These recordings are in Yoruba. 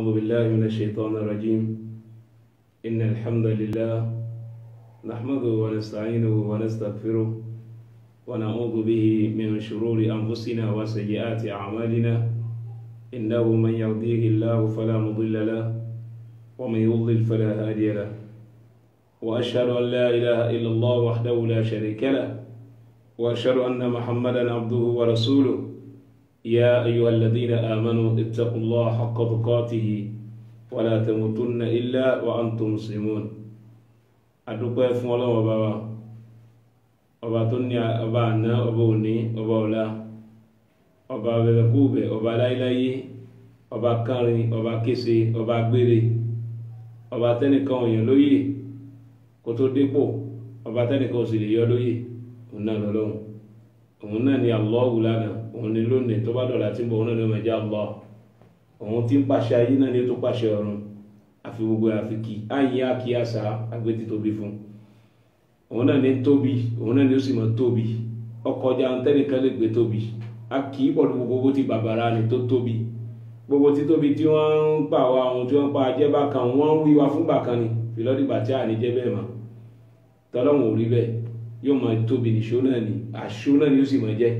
أعوذ بالله من الشيطان الرجيم. إن الحمد لله نحمده ونستعينه ونستغفره ونعوذ به من شرور أنفسنا وسيئات أعمالنا. إنه من يهديه الله فلا مضل له ومن يضلل فلا هادي له. وأشهد أن لا إله إلا الله وحده لا شريك له وأشهد أن محمدا عبده ورسوله. يا أيها الذين آمنوا اتقوا الله حق تقاته ولا تموتن إلا وأنتم مسلمون. adúpẹ́ fún Ọlọ́run ọba tó ní ọba àná, ọba òní, ọba ọ̀la, ọba bẹ̀bẹ̀kúbẹ̀, ọba láíláyé, ọba kánrin, ọba kése, ọba gbére, ọba tẹ́nìkan òyìn lóyè kó tó dépò, ọba tẹ́nìkan ò sì lè yọ lóyè. òun náà lọ́lọ́run, òun náà ni Allahu lánàá, òun ni lónìí, tó bá dọ̀la tí ń bọ̀ òun náà ni ọmọ ẹja Allah. òun tí ń pàṣẹ ayé náà ni ó tó pàṣẹ ọ̀run. àfi gbogbo àfi kì áyín àkíyàsá agbétí tóbi fún. òun náà ní tóbi, òun náà ní ó sì mọ tóbi, ọkọjá tẹ́nìkan lè gbé tóbi. a kì í pọ̀lú gbogbo tí bàbára ni tó tóbi. gbogbo tí tóbi tí wọ́n ń pa àwọn àwọn tí wọ́n ń pa ajẹ́ bákan, wọ́n ń wíwa fún bàkan ni fìlọ́dìgbà tí a ní jẹ́ bẹ́ẹ̀ mọ́. tọ́lọ́hun ò rí bẹ́ẹ̀, yóò máa tóbi nìṣó náà ni, àṣó náà ni ó sì máa jẹ́.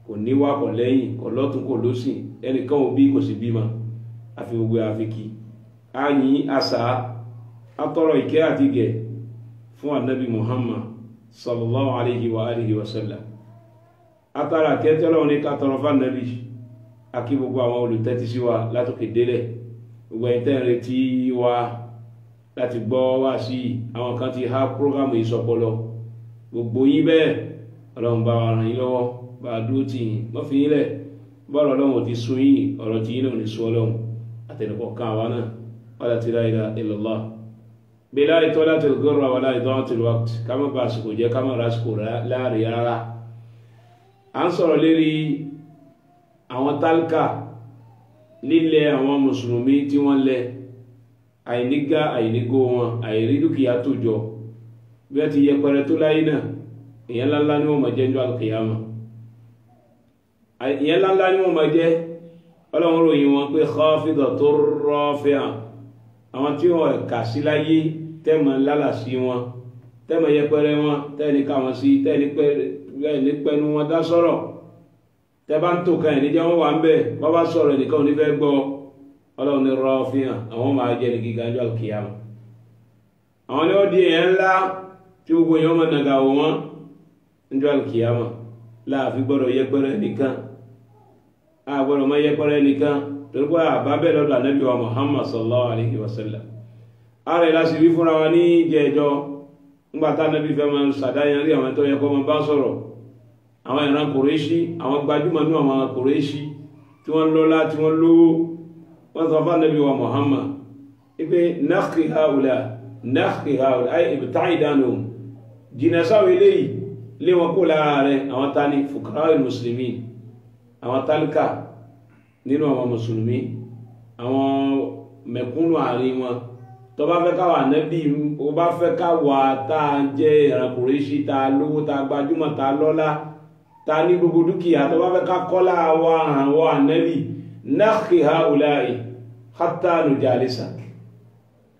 kò níwá kò lẹ́yìn, kò lọ́tún kò lósìn, ẹnìkan ò bí kò sì bímọ. àfi gbogbo àfi kì ayin asa atọrọ ìkẹ́ àti gẹ̀ fún Ànábì Muhammad sallallahu alayhi wa alihi wa sallam. atara kẹtẹ Ọlọ́run ní ká tọrọ fún Ànábì. akí gbogbo àwọn olùtẹ́tí sí wa látòkè délẹ̀, gbogbo ẹ̀yin tẹ́ ń retí wa láti gbọ́ wá sí àwọn kan ti há prógámù ìsọpọlọ. gbogbo yín bẹ́ẹ̀ Ọlọ́run bá wa ràn yín lọ́wọ́, bá a dúró tì yín, wọ́n fi yín lẹ̀. bọ́ọ̀lù Ọlọ́run ò ti sún yín, ọ̀rọ̀ tí yín náà ò ní sún Ọlọ́run àtẹnukọ̀ kan àwa náà. ولا إله إلا الله بلا إطالة الغر ولا إضاعة الوقت. كما باسكو جاء كما راسكو لا ريالا. أنصر لي àwọn tálíkà lílẹ̀ àwọn mùsùlùmí tí wọ́n lẹ̀, àìnígá àìnígó wọn, àìrí dúkìá tó jọ, bí wọ́n ti yẹpẹrẹ tó láyé náà, ìyẹn ńláńlá ni wọ́n máa jẹ́ ní alkiyama. ìyẹn ńláńlá ni wọ́n máa jẹ́. Ọlọ́run ròyìn wọn pé khafidatur rafi'a, àwọn tí wọ́n kà sí láyé tẹ́mọ̀ lálà sí wọn, tẹ́mọ̀ yẹpẹrẹ wọn, tẹ́ni ká wọn sí, tẹ́ni pẹnu wọn dá sọ̀rọ̀, tẹ́bá ń tó kan ẹ̀ní jẹ́ wọ́n wà ń bẹ̀, bá bá sọ̀rọ̀ ẹnìkan ò ní fẹ́ gbọ́. Ọlọ́run ní rafi'a, àwọn máa jẹ́ ní gíga ọjọ́ al-qiyama. àwọn ni ó di èèyàn ńlá tí gbogbo èèyàn máa nàgà wò wọ́n ọjọ́ al-qiyama. láàfin gbọ́dọ̀ yẹpẹrẹ nìkan, àgbọ̀dọ̀ máa yẹpẹrẹ nìkan, torí pé àbábẹ́ lọ́dọ̀ Ànábì wa Muhammad sallallahu alayhi wa sallam. ààrẹ láti rí fúnra wa ní ìjẹ́jọ́ ńgbàtà Ànábì fẹ́ máa sàdáyàn rí àwọn tó yẹ kó máa bá sọ̀rọ̀. àwọn ìran Kùrẹ́ṣì, àwọn gbajúmọ̀ ní àwọn Kùrẹ́ṣì tí wọ́n lọ́lá tí wọ́n lówó, wọ́n sọ fún Ànábì wa Muhammad pé nakhi haula ay ibta'id anhum, jìnà sáwọn eléyìí, lé wọn kó lára rẹ̀. àwọn tani fuqara'ul muslimin, àwọn tálíkà nínú àwọn mùsùlùmí, àwọn mẹ̀kúnnù àárín wọn. tó bá fẹ́ káwà Ànábì, ó bá fẹ́ káwà tá a jẹ́ ìran Kùrẹ́ṣì, tá a lówó, tá a gbajúmọ̀, tá a lọ́lá, tá a ní gbogbo dúkìá, tó bá fẹ́ ká kọ́lá wa àwọn Ànábì, nakhi haula'i hatta nujalisak,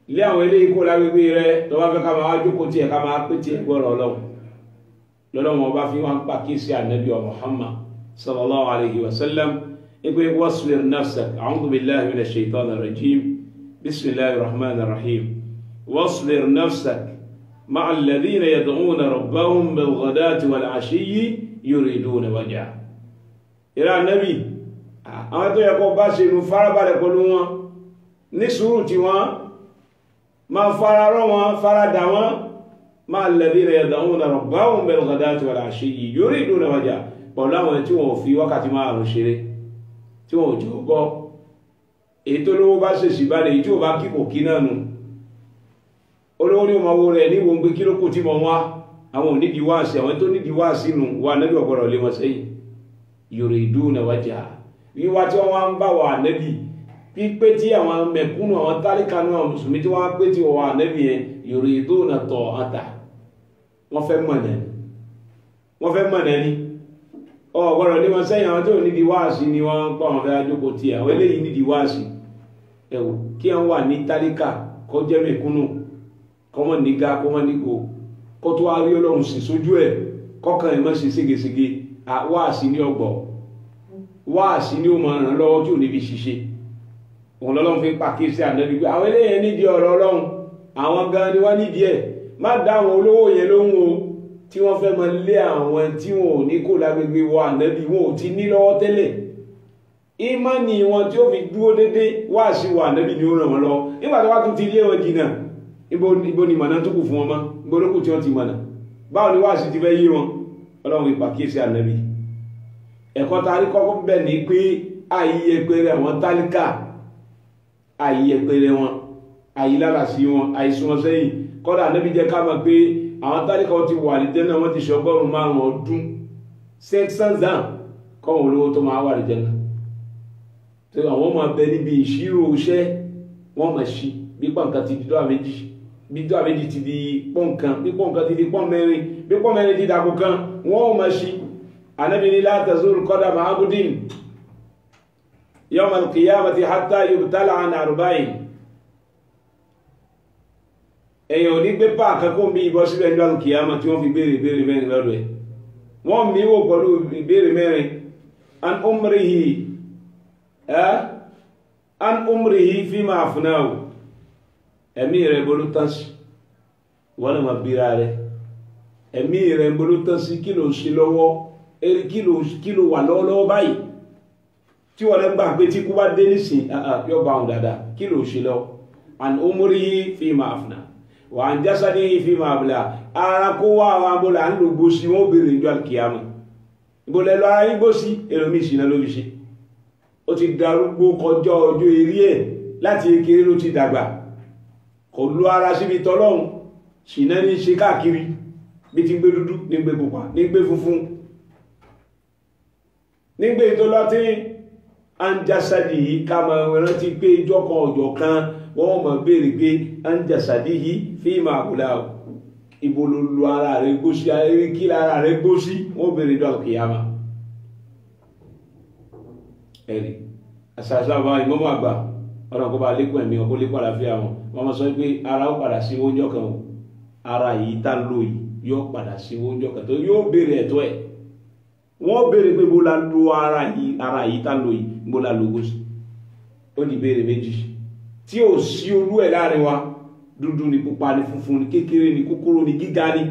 ilé àwọn eléyìí kó lágbègbè rẹ. tó bá fẹ́ ká máa jókòó tiẹ̀, ká máa pé tiẹ̀ gbọ́rọ̀ Ọlọ́run. lọ́lọ́run ọba fi wọn pa kí sí Ànábì wa Muhammad sallallahu alayhi wa sallam. يقول واصبر نفسك. أعوذ بالله من الشيطان الرجيم. بسم الله الرحمن الرحيم. واصبر نفسك مع الذين يدعون ربهم بالغداة والعشي يريدون وجهه. إلى النبي àwọn tó yẹ kó bá ṣe nu farabalẹ̀ pẹ̀lú wọn, ní sùúrù tí wọ́n máa fara rọ́ wọn, fara dà wọ́n. مع الذين يدعون ربهم بالغداة والعشي يريدون وجهه. pẹ̀lú àwọn tí wọ́n fi wákàtí márùn-ún ṣeré, tí wọ́n jọ bọ́. èyí tó lówó bá ṣe sì balẹ̀, èyí tí ó bá kíkò kí náà nù. olówó ní ọmọ owó rẹ̀ ní wọ́n gbé kílókù tí wọ́n wá. àwọn onídìí wá sí, àwọn tó nídìí wá sínú wa Ànábì ọ̀gbọ̀rọ̀ lé wọn sẹ́yìn. yuriduna wajha, wíwá tí wọ́n wá ń bá wa Ànábì, pípé tí àwọn mẹ̀kúnnù, àwọn tálíkà náà, àwọn mùsùlùmí tí wọ́n pé tí wọ́n wà Ànábì yẹn, yuriduna ta'ata, wọ́n fẹ́ mọ̀nà ni. ọ̀gbọ̀rọ̀ ní wọn sẹ́yìn. àwọn tó nídìí wáàsí ni wọ́n ń pọ̀, àwọn fẹ́ ajókòó tí àwọn eléyìí nídìí wáàsí. ẹ̀wò kí wọ́n wà ní tálíkà kó jẹ́ mẹ̀kúnnù kọ́mọ̀ nígá kọ́mọ̀ nígò kó tó wá rí ọlọ́run sì sójú ẹ̀ kọ́kàn ẹ̀ mọ́ sí ségesège wáàsí ní ọgbọ̀ wáàsí ní ó máa ràn lọ́wọ́ tí ò ní fi ṣiṣẹ́ òun lọ́lọ́run fi pàkíyèsí Ànábì pé àwọn eléyẹn nídìí ọ̀rọ̀ ọlọ́run àwọn gan ni wọ́n nídìí ẹ̀ má dá àwọn olówó yẹn lóhùn o tí wọ́n fẹ́ máa lé àwọn tí wọn ò ní kó lágbègbè wọ Ànábì wọn ò ti ní lọ́wọ́ tẹ́lẹ̀ ìmánì wọn tí ó fi dúró dédé wáàsí wọ Ànábì ni ó ràn wọ́n lọ́wọ́ nígbà tó wá tún ti lé wọn jìnnà ibo ni mọ̀nà tó kù fún wọn mọ́ ibo ló kù tí wọ́n ti mọ̀nà báwo ni wáàsí ti fẹ́ yé wọn ọlọ́run ìpàkíyèsí Ànábì ẹ̀kọ́ ta rí kọ́kọ́ bẹ̀ ní pé àìyẹpẹrẹ àwọn tálíkà àìyẹpẹrẹ wọn àìlárasí wọn àìsùnwọ̀n sẹ́yìn kọ́dà Ànábì jẹ́ ká mọ̀ pé àwọn tálíkà ti wà ní jẹ́nà wọ́n ti ṣe 100 ọdún 600 ans kọ́wọ́n olówó tó máa wà ní jẹ́nà tó àwọn máa bẹ níbi ìṣirò iṣẹ́ wọ́n máa ṣí bí pọ̀nkan ti di dọ́à méjì bí dọ́à méjì ti di pọ̀nkan bí pọ̀nkan ti di pọ̀n mẹ́rin bí pọ̀n mẹ́rin ti dàgbò kan wọ́n máa ṣí Ànábì ní la tazul qadama abdin yawm al-qiyamati hatta yubtala an arba'in èyàn ò ní gbé páàkà kó mi ìbọ́ síbẹ̀ ní al-qiyama tí wọ́n fi béèrè mẹ́rin lọ́dọ̀ ẹ̀ wọ́n mi wò pẹ̀lú ìbéèrè mẹ́rin an umrihi fima afnahu ẹ̀mí rẹ̀ bolú tán sí wọ́n ma bíra rẹ̀ ẹ̀mí rẹ̀ bolú tán sí kí ló ṣe lọ́wọ́ kí ló wà lọ́wọ́lọ́wọ́ báyìí tí wọ́n lẹ́ gbà pé tí kú bá dé nísìn yóò bá wọn dáadáa kí ló ṣe lọ́wọ́ an umrihi fima afnahu wà ń jásádé fima abla ara kó wá àwọn abúlà ń lò gbósí wọ́n bèèrè ìjọ alkiyama ìbòlẹ̀ lọ ara yí gbósí ẹlòmí ìṣìnà ló fi ṣe ó ti darúgbó kọjá ọjọ́ eré ẹ̀ láti kékeré ló ti dàgbà kò lọ ara síbi tọ́lọ́hun ṣìnà ní ṣe káàkiri bí ti gbé dúdú ní gbé pupa ní gbé funfun ní gbé ìtọ́lọ́tí anjásádì yìí ká mọ̀ rántí pé ìjọ kan ọjọ́ kan wọ́n mọ̀ béèrè pé anjásádì yìí fíìmà àbúlá ibo ló lu ara rẹ̀ gbósí ayé kí lára rẹ̀ gbósí wọ́n béèrè ìjọ àkìyàmà ẹ̀rì àṣàṣàbà ìmọ́mọ́ àgbà ọ̀nà kó bá lékún ẹ̀mí ọkó lékún àlàáfíà wọn wọ́n mọ́ sọ pé ara ó padà sí oúnjẹ kan ara yìí tá lò yìí yóò padà sí oúnjẹ kan tó yóò béèrè ẹ̀tọ́ ẹ̀ wọ́n béèrè pé bó la lo ara yìí tá lò yìí bó la lo gbósí ó di béèrè méjì tí ò sí olú ẹ̀ láàrin wa dúdú ni pupa ni funfun ni kékeré ni kúkúrú ni gíga ni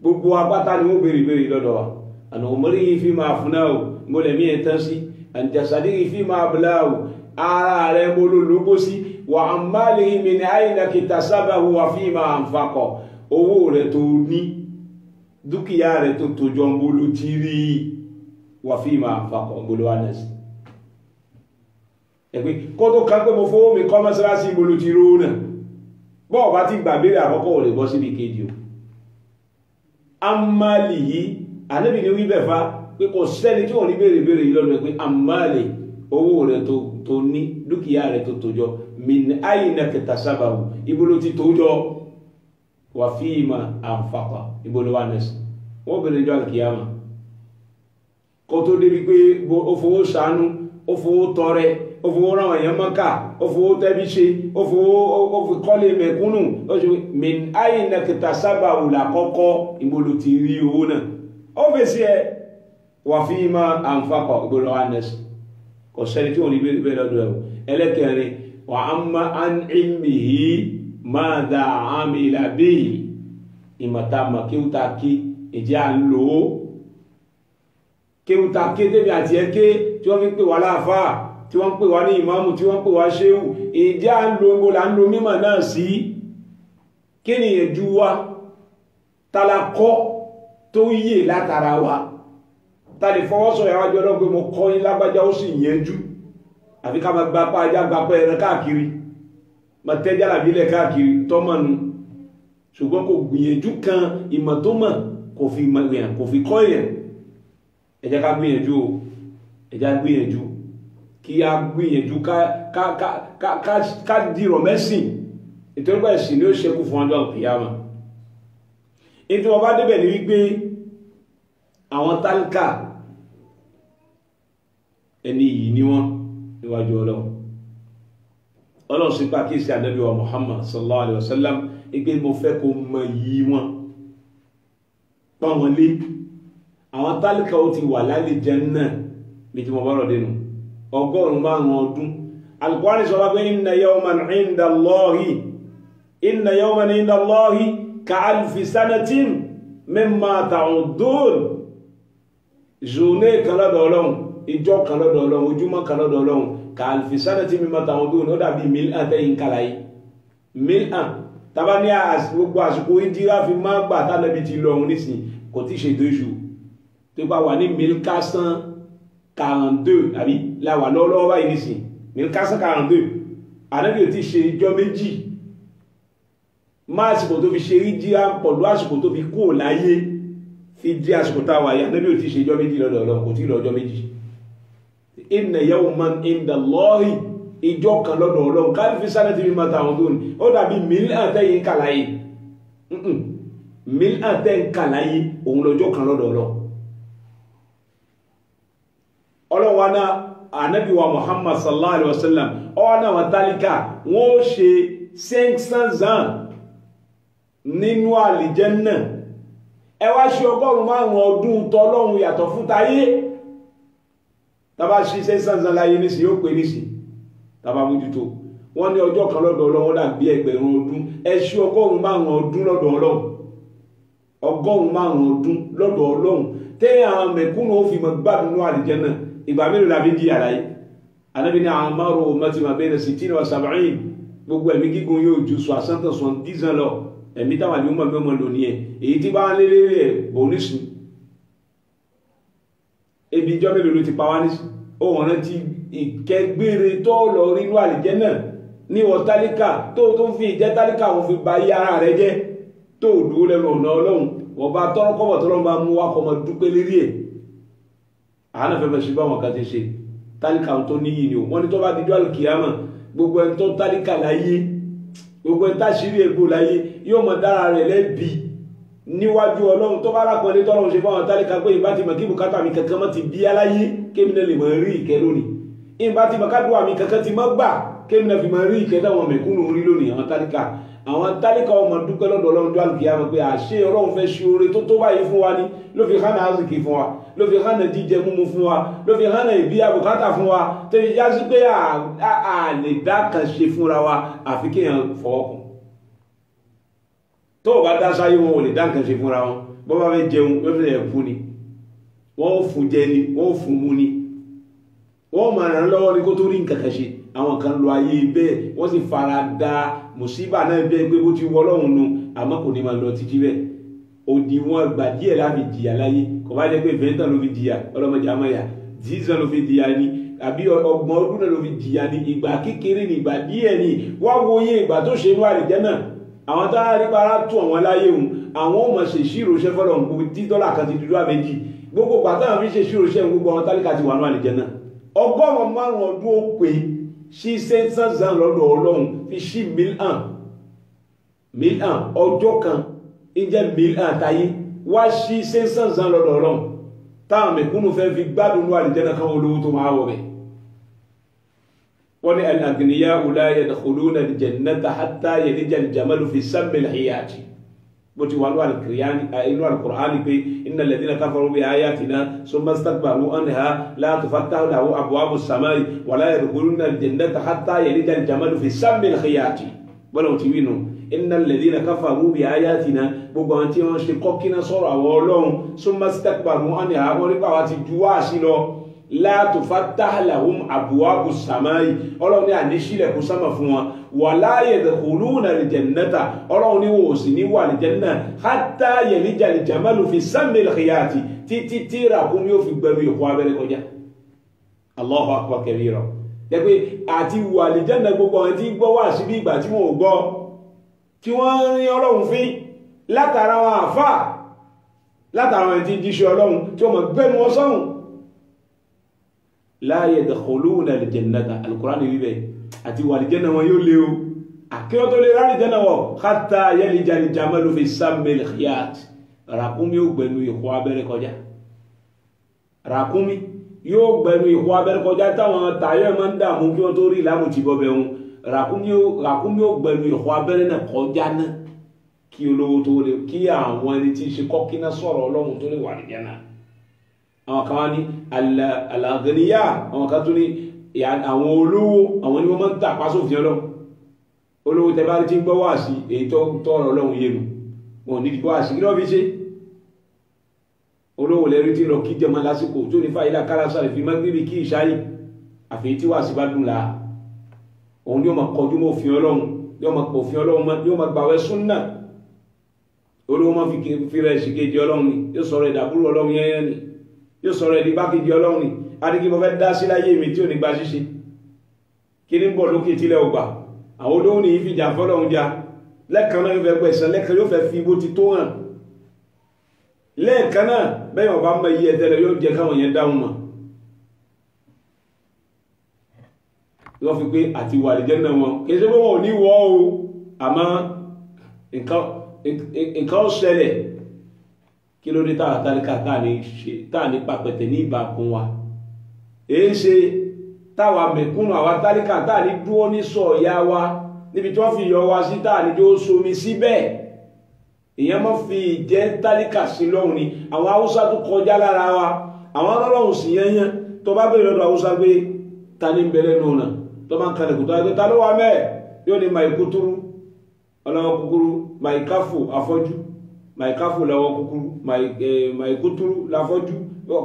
gbogbo apáta ni wọ́n béèrè lọ́dọ̀ wa àná òmòrí yìí fi máa fún náà o mo lẹ̀mí ẹ̀ tán sí àjàsàdé yìí fi máa bùlá o ara rẹ̀ mo lò lógbó sí wà á má lè mi ní àyìnà kìtà sábà wà fi máa ń fakọ̀ owó rẹ̀ tó ní dúkìá rẹ̀ tó tójọ ń bolo tí rí wà fi máa ń fakọ̀ bolo wà náà sí ẹ̀pẹ́ kó tó ká pé mo fowó mi kọ́ mọ́sálásí bolo tí ró náà bọ́ọ̀ bá ti gbàgbére àkọ́kọ́ ò lè bọ́ síbi kejì o amáàlì yìí Ànábì ní wíbẹ̀ fa pé kò sẹ́ni tí wọ́n ní béèrè yìí lọ́dọ̀ pé amáàlì owó rẹ̀ tó ní dúkìá rẹ̀ tó tójọ min ayna kitasabahu ibolo ti tójọ wà fíìmà àǹfàkà ibolo wà nẹ́sì wọ́n béèrè jọ alkiyama kó tó débi pé ó fowó ṣàánú ó fowó tọrẹ ó fowó ràn èèyàn mọ́ká ó fowó tẹ́bí ṣe ó fi kọ́lé mẹ̀kúnnù ó ṣe min ayna kitasabahu làkọ́kọ́ ibolo ti rí owó náà ó fèsì ẹ wà fíìmà àǹfàkà ibolo wà nẹ́sì kò sẹ́ni tí wọ́n ní bẹ́ẹ̀ lọ́dọ̀ ẹ̀wọ̀ ẹlẹ́kẹrin wà á má á ń ilmihi máa dá àmì ìlàbí ìmọ̀tàmà kéwúta kí ìjẹ́ à ń lò ó kéwúta ké tẹ́bí àti ẹké tí wọ́n fi pè wá láàfáà tí wọ́n pè wá ní ìmáàmù tí wọ́n pè wá ṣéhù ìjẹ́ à ń lo mo là ń lo mímọ̀ náà sí kí ni ẹ̀jú wa talakọ́ tó yè látara wa ta lè fọwọ́sọ̀ ìyàwájú ọlọ́gbẹ́ mo kọ́ yín lágbájá ó sì yẹnjú àfi ká ma gba pa ajá gba pẹ́ ẹran káàkiri ma tẹ́jà làbílẹ̀ káàkiri tọ́mọ̀nù ṣùgbọ́n kò gbìyànjú kan ìmọ̀ tó mọ̀ kò fi kọ́ èèyàn ẹ jẹ́ ká gbìyànjú o ẹ jẹ́ ká gbìyànjú kí a gbìyànjú ká dìrọ̀ mẹ́sìn ìtorí pé ẹ̀sìn ni ó ṣẹ́kù fún ọjọ́ ìpìyàmà ètò ọba débẹ̀ ní wípé àwọn tálíkà ẹni yìí ni wọ́n níwájú Ọlọ́run ọlọ́run sí pa kí sí ànábì wa Muhammad sallallahu alaihi wasallam ipé mo fẹ́ kó mọ yìí wọn pọ́n wọn lé àwọn tálíkà ó ti wà lálẹ́ Jánnà bí tí mo bọ́rọ̀ dénú 100 ọdún. Al-Qur'an sọ wá pé inna yawman inda Allahi ka alfi sanatin mimma ta'uddun. Journée kan lọ́dọ̀ Ọlọ́run, ìjọ kan lọ́dọ̀ Ọlọ́run, ojúmọ́ kan lọ́dọ̀ Ọlọ́run, ka alfi sanatin mimma ta'uddun, ó dàbí 1000 tẹ́yìn kàlàyé 1000 tàbá ní gbogbo àsìkò ìjírá fi máa gbà tánàbí ti lọ òun nísìn kò tí ṣe 2 jours tó bá wà ní 1442 àbí láwà lọ́wọ́ báyìí nísìn 1442 ànábì ò tí ṣe ìjọ méjì máa àsìkò tó fi ṣe ìjírá pọ̀lú àsìkò tó fi kú láyé fi jí àsìkò táwà yà ànábì ò tí ṣe ìjọ méjì lọ́dọ̀ Ọlọ́run kò tí lọ ọjọ́ méjì. Inna yawman inda Allahi ìjọ kan lọ́dọ̀ Ọlọ́run káàlì fi sáré tí mi máa tàwọn tó ní ó dàbí 1000 tẹ́yìn kàláyé 1000 tẹ́yìn kàláyé òun lọ́jọ́ kan lọ́dọ̀ Ọlọ́run. Ọlọ́run wa náà ànábì wa Muhammad sallallahu alaihi wasallam ọwọ́ náà wà tálíkà wọ́n ó ṣe 500 ans nínú àlìjẹ́nnà ẹ wá ṣe 105 ọdún tọ́lọ́run yàtọ̀ fún tayé tàbá ṣe 500 ans láyé nísì yóò pè nísì tàbá mójútó wọ́n ní ọjọ́ kan lọ́dọ̀ Ọlọ́run dàbí 1000 ọdún ẹ ṣe 105 ọdún lọ́dọ̀ Ọlọ́run 105 ọdún lọ́dọ̀ Ọlọ́run tẹ́ àwọn mẹ̀kúnnù ó fi mọ̀ gbádùn ní àlìjẹ́nnà ìgbà mélòó la fi di àlàyé Ànábì ní àmárò ummati ma bayna 60 wa 70 gbogbo ẹ̀mí gígùn yóò ju 60 70 ans lọ ẹ̀mí táwọn àdúgbò mẹ́mọ́ lónìí ẹ̀ èyí tí bá ń lélẹ́ rẹ̀ bò nísù ebi ìjọ mélòó ló ti pa wá nísù ó wọ́n rántí ìkẹgbére tó lọ rí inú àlìjẹ́nnà ní wọ́n tálíkà tó fi ìjẹ́ tálíkà wọn fi ba yí ara rẹ̀ jẹ́ tó dúró lẹ́nu ọ̀nà Ọlọ́run ọba tọ́rọkọ́bọ̀ tọ́lọ́run bá mú wá kọmọ dúpẹ́ lérí ẹ̀ àánà fẹ́fẹ́ sí báwọn kan ti ṣe tálíkà tó níyì ni wọ́n ní tó bá dídú alùkìyàmà gbogbo ẹni tó tálíkà láyé gbogbo ẹni táṣírí ègbò láyé yóò mọ dára rẹ̀ lẹ́bi níwájú Ọlọ́run tó bá rápọ̀lé tọ́lọ́run ṣe fáwọn tálíkà pé ìbá ti mọ̀ kí bùkátà mi kankan mọ́ ti bí aláyé kémìnà lè mọ̀ rí ìkẹ́ lónìí ìbá ti mọ̀ kádùá mi kankan ti mọ́ gbà kémìnà fi mọ̀ rí ìkẹ́ táwọn mẹ̀kúnnù rí lónìí àwọn tálíkà ọmọ dúpẹ́ lọ́dọ̀ Ọlọ́run tó àlùkìyàmà pé àṣẹ Ọlọ́run fẹ́ ṣe oore tó báyìí fún wa ní ló fi hánà azìkì fún wa ló fi hánà jíjẹ múmu fún wa ló fi hánà ìbí àbùkátà fún wa tó fi já sí pé a lè dá kan ṣe fúnra wa àfi kéèyàn fọwọ́kùn tó bá dá sáyé wọn ò lè dá nǹkan ṣe fúnra wọn bọ́ bá fẹ́ jẹun ló fi lè fún ni wọ́n ó fún jẹ ni wọ́n ó fún mú ni wọ́n máa ràn lọ́wọ́ ní kó tó rí nǹkan kan ṣe àwọn kan lọ ayé bẹ́ẹ̀ wọ́n sì fara da mùsíbà náà bẹ́ẹ̀ pé bó ti wọ́ lọ́hùn nu àmọ́ kò ní máa lọ títí bẹ́ẹ̀ òdiwọ̀n gbà díẹ̀ láfi jìyà láyé kò bá jẹ́ pé 20 ans ló fi jìyà ọlọ́mọdé àmọ́yà 10 ans ló fi jìyà ni àbí 30 ọdún náà ló fi jìyà ni ìgbà kékeré ni ìgbà díẹ̀ ni wá wòye ìgbà tó ṣe ní àlìjẹ́nnà àwọn tó rí bára tó àwọn láyé òun àwọn ò mọ̀ ṣe ṣíròṣẹ́ fọ́lọ̀ gbogbo tí dọ́là kan ti dúdú àbẹ́jì gbogbo pàtó àwọn fi ṣe ṣíròṣẹ́ gbogbo àwọn tálíkà ti wà ní àlìjẹ́nnà 105 ọdún ó pé sí 500 ans lọ́dọ̀ Ọlọ́run fi sí 1000 ans ọjọ́ kan ìjẹ́ 1000 ans táyé wá sí 500 ans lọ́dọ̀ Ọlọ́run táwọn mẹ̀kúnnù fẹ́ fi gbádùn ní àlìjẹ́nnà kan olówó tó máa wọ̀ bẹ̀ wọ́n ní al-aghniyā'u lā yadkhulūna al-jannata hattā yalija al-jamalu fi sammi al-hayāti bó ti wà inú al-Qur'āni pé inna alladhīna kafarū bi āyātinā thumma istakbarū anhā lā tufattaḥu lahum abwābu as-samā'i wa lā yadkhulūna al-jannata hattā yalija al-jamalu fi sammi al-hayāti bọ́lá ti wí nù inna alladhīna kafarū bi āyātinā gbogbo àwọn tí wọ́n ṣe kọ́kínà sọ̀rọ̀ àwọn Ọlọ́run thumma istakbarū anhā wọ́n nípa wá ti ju wá sí lọ la tufattaḥu lahum abwābu as-samā'i Ọlọ́run ní àníṣílẹ̀ kó sámà fún wọn wa lā yadkhulūna al-jannata Ọlọ́run ní wò sí ní wà al-janna hattā yalija al-jamalu fi sammi al-khiyāti títí tí ràkúnmí ó fi gbẹ̀mí ìkó abẹ́rẹ́ kọjá Allahu akbar kabīrā pé àti wà al-janna gbogbo àwọn tí gbọ́ wà sí bí ìgbà tí wọ́n gbọ́ tí wọ́n rí Ọlọ́run fín látara wọn àfà látara wọn tí jíṣẹ́ Ọlọ́run tí wọ́n mọ̀ gbẹ́nu wọn sọ́hùn la yadkhuluna al-jannata al-Qur'an wíbẹ̀ àti wà al-janna wọn yóò lé o àkíwọ́ tó lè rárí jẹ́nà wọ hatta yalija al-jamalu fi sammi al-khiyat ràkúnmí yóò gbẹ̀nu ìkó abẹ́rẹ́ kọjá ràkúnmí yóò gbẹ̀nu ìkó abẹ́rẹ́ kọjá táwọn tààyọ̀ máa ń dààmú kí wọ́n tó rí ìlàmù ti bọ́bẹ̀ wọn ràkúnmí ó gbẹ̀lú ìhọ́ abẹ́rẹ́ náà kọjá náà kí olówó tó lè kí àwọn ẹni tí ń ṣe kọ́kíná sọ̀rọ̀ ọlọ́run tó lè wà nìyẹn náà. àwọn kan wá ní alàgàníyà, àwọn kan tó ní àwọn olówó, àwọn ni wọ́n máa ń tà pásòfin ọlọ́run. olówó tẹ bá ti ń gbọ́ wá sí èyí tó tọrọ ọlọ́run yẹnu wọn ní wá sí kí ló fi ṣe. olówó lẹ́rí tí lọ kí jẹmọ́ lásìkò tó ní fàyílà kárásà fi mágíríbì kí ìṣáyì àfi tí wá sí bá dùn láà. òun yóò máa kọjú mọ́ òfin ọlọ́run, yóò máa pọ̀ òfin ọlọ́run, yóò máa gbàwẹ̀ súnnà. olówó máa fi rẹ̀ sí kejì ọlọ́run ni, yóò sọ̀rọ̀ ìdàbúrú ọlọ́run yẹn ni, yóò sọ̀rọ̀ ìdí bákejì ọlọ́run ni. adìgí mo fẹ́ dá sí láyé mi tí ò ní gba ṣíṣe kí ní bọ̀ lókè tílẹ̀ ọgbà. àwọn olówó ní ìfìjà fọ́lọ́run já lẹ́ẹ̀kan náà yóò fẹ́ gbẹ̀san, lẹ́ẹ̀kan yóò fẹ́ fi bó ti tó hàn, lẹ́ẹ̀kan náà bẹ́ẹ̀ ọba mọ iye ẹ̀tẹ́lẹ̀ yóò jẹ káwọn yẹn dáhùn mọ̀. wọ́n fi pé àti wà lè jẹ́ náà wọn kì í ṣe pé wọn ò ní wọ́ o, àmọ́ nǹkan ó ṣẹlẹ̀. kí ló dé táwa tálíkà táà ní pàpẹ̀tẹ̀ ní ìbákun wa? èé ṣe táwa mẹ̀kúnnù àwa tálíkà táà ní dúró ní sọ̀ọ̀yá wa níbi tí wọ́n fi yọ wa sí táà ní jó somi síbẹ̀. èèyàn mọ́ fi ìjẹ́ tálíkà sí lọ́hùn ni. àwọn haúsá tó kọjá lára wa, àwọn ọlọ́run sì yẹnyẹn tó bá bèèrè lọ́dọ̀ haúsá pé ta ní bẹ̀rẹ̀ nù náà tó bá ń kalẹ̀ kò tó wáyé ta ló wà mẹ́ẹ̀ yóò ní maikuturu ọlọ́wọ́ kúkúrú, maikafu afọ́jú, maikafu lọ́wọ́ kúkúrú, maikuturu láfọ́jú.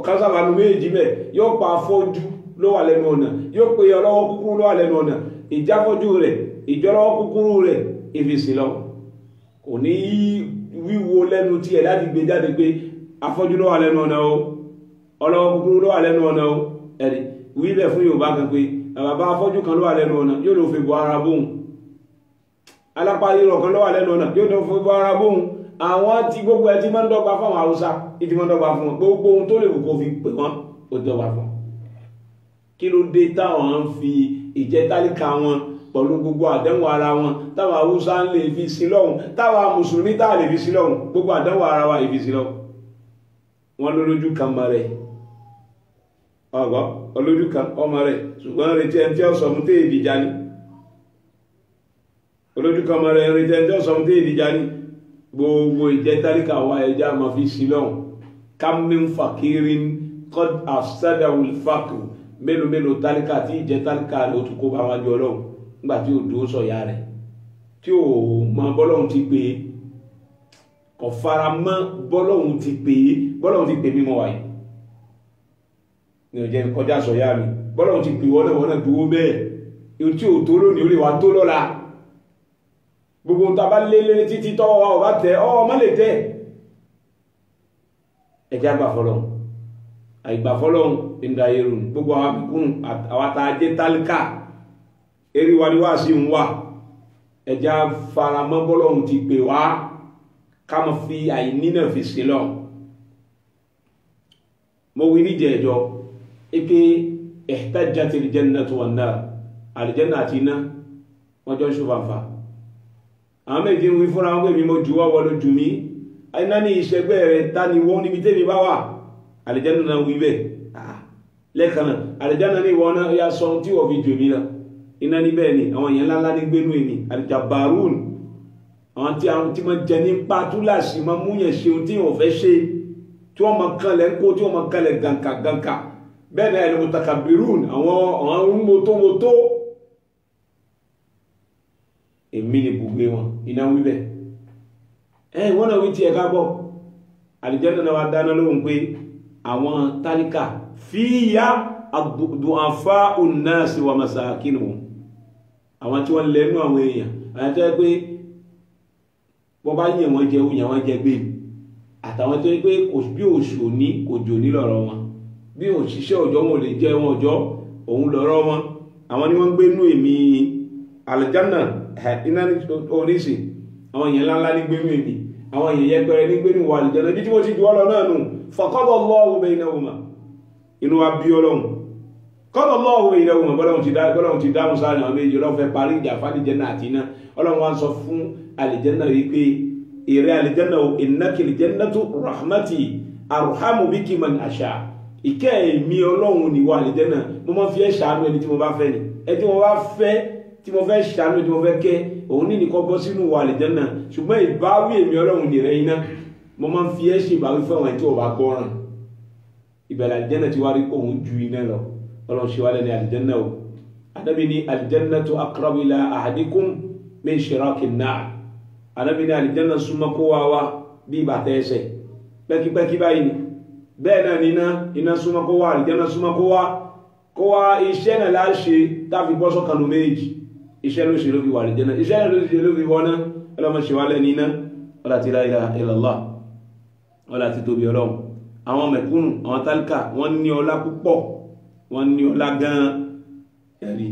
kásáwà nù méjì bẹ́ẹ̀ yóò pa afọ́jú ló wà lẹ́nu ọ̀nà, yóò pe ọlọ́wọ́ kúkúrú ló wà lẹ́nu ọ̀nà. ìjáfọ́jú rẹ̀ ìjọlọ́wọ́ kúkúrú rẹ̀ ìfìsì lọ kò ní wíwo lẹ́nu tí ẹ̀ láti gbé jáde pé afọ́jú ló wà lẹ́nu ọ̀nà o, ọlọ́wọ́ kúkúrú ló wà lẹ́nu ọ̀nà o. ẹ̀rí wíbẹ̀ fún Yorùbá kan pé bàbá afọ́jú kan ló wà lẹ́nu ọ̀nà yóò lọ fi bọ ara bóhun, alápáyé rọ̀ kan ló wà lẹ́nu ọ̀nà yóò lọ fi bọ ara bóhun. àwọn tí gbogbo ẹ ti máa ń dọ́gba fún àwọn Haúsá, ìtì máa ń dọ́gba fún wọn gbogbo ohun tó lè wù kó fi pè wọ́n ó dọ́gba fún. kí ló dé táwọn ń fi ìjẹ́ tálíkà wọn pẹ̀lú gbogbo àdánwò ara wọn táwọn Haúsá ń lè fi sí lọ́hùn, táwọn mùsùlùmí táà lè fi sí lọ́hùn, gbogbo àdánwò ara wa ìfi sí lọ́hùn. wọ́n lólójú kan mọ́ rẹ̀ ọgbọ́ olójú kan ọmọ rẹ̀ ṣùgbọ́n retí ẹni tí ó sọ mú tẹ́ ìdíjà ní. olójú kan mọ́ rẹ̀ retí ẹni tí ó sọ mú tẹ́ ìdíjà ní. gbogbo ìjẹ́ tálíkà wa ẹja ma fi sí lọ́hùn. kammin fakirin qad afsadahul faqr, mélòó mélòó tálíkà tí ìjẹ́ tálíkà ló tún kó bá wọn jọ lọ́hùn nígbà tí ò dúró sọ̀yà rẹ̀ tí ò mọ bọ́lọ́hun ti pè é, kò fara mọ́ bọ́lọ́hun ti pè é, bọ́lọ́hun ti pè mí mọ́ wáyé ní ọjẹ́ kọjá sọ̀yá mi. bọ́lọ́hun ti pè wọ́n náà dúró bẹ́ẹ̀ yóò tí ò tó lónìí ó lè wá tó lọ́la. gbogbo ta bá lé títí tọ́wọ́ wa ọba tẹ ọmọ lè tẹ́ ẹjẹ́ àgbà fọ́lọ́hun. àìgbà fọ́lọ́hun ìdá irun gbogbo àwọn àbíkún àwọn àtàjẹ́ tálíkà eré wa ni wá sí ń wà. ẹjẹ́ faramọ́ bọ́lọ́hun ti pè wá ká mọ̀ fi àìní náà fi sí lọ. mo wí níjẹ̀ ẹjọ́ ipe ihtajjati al-jannatu wan-nar, aljanna àti iná wọ́n jọ ṣùfàfà. àwọn méjì ń wí fúnra wọn pé mi mo juwọ́ wọ́n ló jù mí, iná ní ìṣẹ́gbẹ́ rẹ̀ ta ni wọ́n níbi tẹ́mi bá wà. aljanna náà wí bẹ́ẹ̀ lẹ́ẹ̀kan náà aljanna ní ìwọ náà yá sọ tí wọ́n fi jù mí náà. iná ní bẹ́ẹ̀ ni àwọn èèyàn ńláńlá ní gbénú èmi al-jabbarun, àwọn tí wọ́n jẹ ní pátúláṣì máa múyàn ṣe ohun tí wọ́n fẹ́ ṣe, tí wọ́n máa kanlẹ̀ ń kó, tí wọ́n máa kanlẹ̀ gànkà bẹ́ẹ̀ náà ẹni mutakabirun, àwọn mọ́tò èmi ni gbogbo wọn iná wíbẹ̀. wọ́n náà wí tí ẹ̀ká bọ́ àlìjẹ́nà náà wá dáná lóhun pé àwọn tálíkà fíyà ad-du'afa un-nas wa masakinuhum, àwọn tí wọ́n lẹ́nu àwọn èèyàn àwọn tó yẹ pé wọ́n bá yẹ̀ wọ́n jẹ òyìn àwọn jẹ gbé, àtàwọn tó yẹ pé bí oṣù ní kò jò ní lọ́rọ̀ wọn, bí òṣìṣẹ́ òjò wọn lè jẹ wọn ọjọ́ òun lọ́rọ̀ wọn. àwọn ni wọ́n gbé nú èmi aljanna iná oníṣì, àwọn èèyàn ńláńlá ní gbé nú èmi, àwọn èèyàn yẹpẹrẹ ní gbé nú wà aljanna bí tí wọ́n ti jù ọ́ lọ náà nù. faqada Allahu baynahuma, inú wa bí ọlọ́run qada Allahu baynahuma, bọ́lọ́run ti dáhùn sáà àwọn méjì ọlọ́run fẹ́ parí ìjà fàlìjẹ́nà àti iná. ọlọ́run wa ń sọ fún aljanna wípé èrè aljanna innakil jannatu rahmati arhamu biki man asha, ìkẹ́ èmi ọlọ́run ni wà aljanna mo máa fi ẹ́ ṣàánú ẹni tí mo bá fẹ́ ni. ẹni tí mo bá fẹ́ tí mo fẹ́ ṣàánú tí mo fẹ́ kẹ́ òun ní nìkan bọ́ sínú wà àlìjẹ́nà ṣùgbọ́n ìbáwí èmi ọlọ́run nìrẹ́ iná mo máa ń fi ẹ́ ṣe ìbáwí fún àwọn tí ò bá gbọ́ràn ìbẹ̀rẹ̀ àlìjẹ́nà ti wá rí òun ju iná lọ ọlọ́run ṣe wá lẹ́ni àlìjẹ́nà o Ànábì ní àlìjẹ́nà tó aqrabu ila ahadikum min shiraki an-nar Ànábì ní àlìjẹ́nà súnmọ́ kó wá bí bàtà ẹsẹ̀ pẹ́kípẹ́kí báyìí bẹ́ẹ̀ náà ní iná súnmọ́ kó wá àlìjẹ́nà súnmọ́ kó wá iṣẹ́ náà láṣe táfi bọ́ sọ́kànlú méjì iṣẹ́ ló ṣe ló fi wà àlìjẹ́nà iṣẹ́ náà ló ṣe ló fi wọ́ná ọlọ́mọ ṣe wá lẹ́ni iná ọlá ti la ilaha illallah ọlá ti tóbi ọlọ́run àwọn mẹ̀kúnnù àwọn tálíkà wọ́n ní ọlá púpọ̀ wọ́n ní ọlá gan-an ẹ̀rí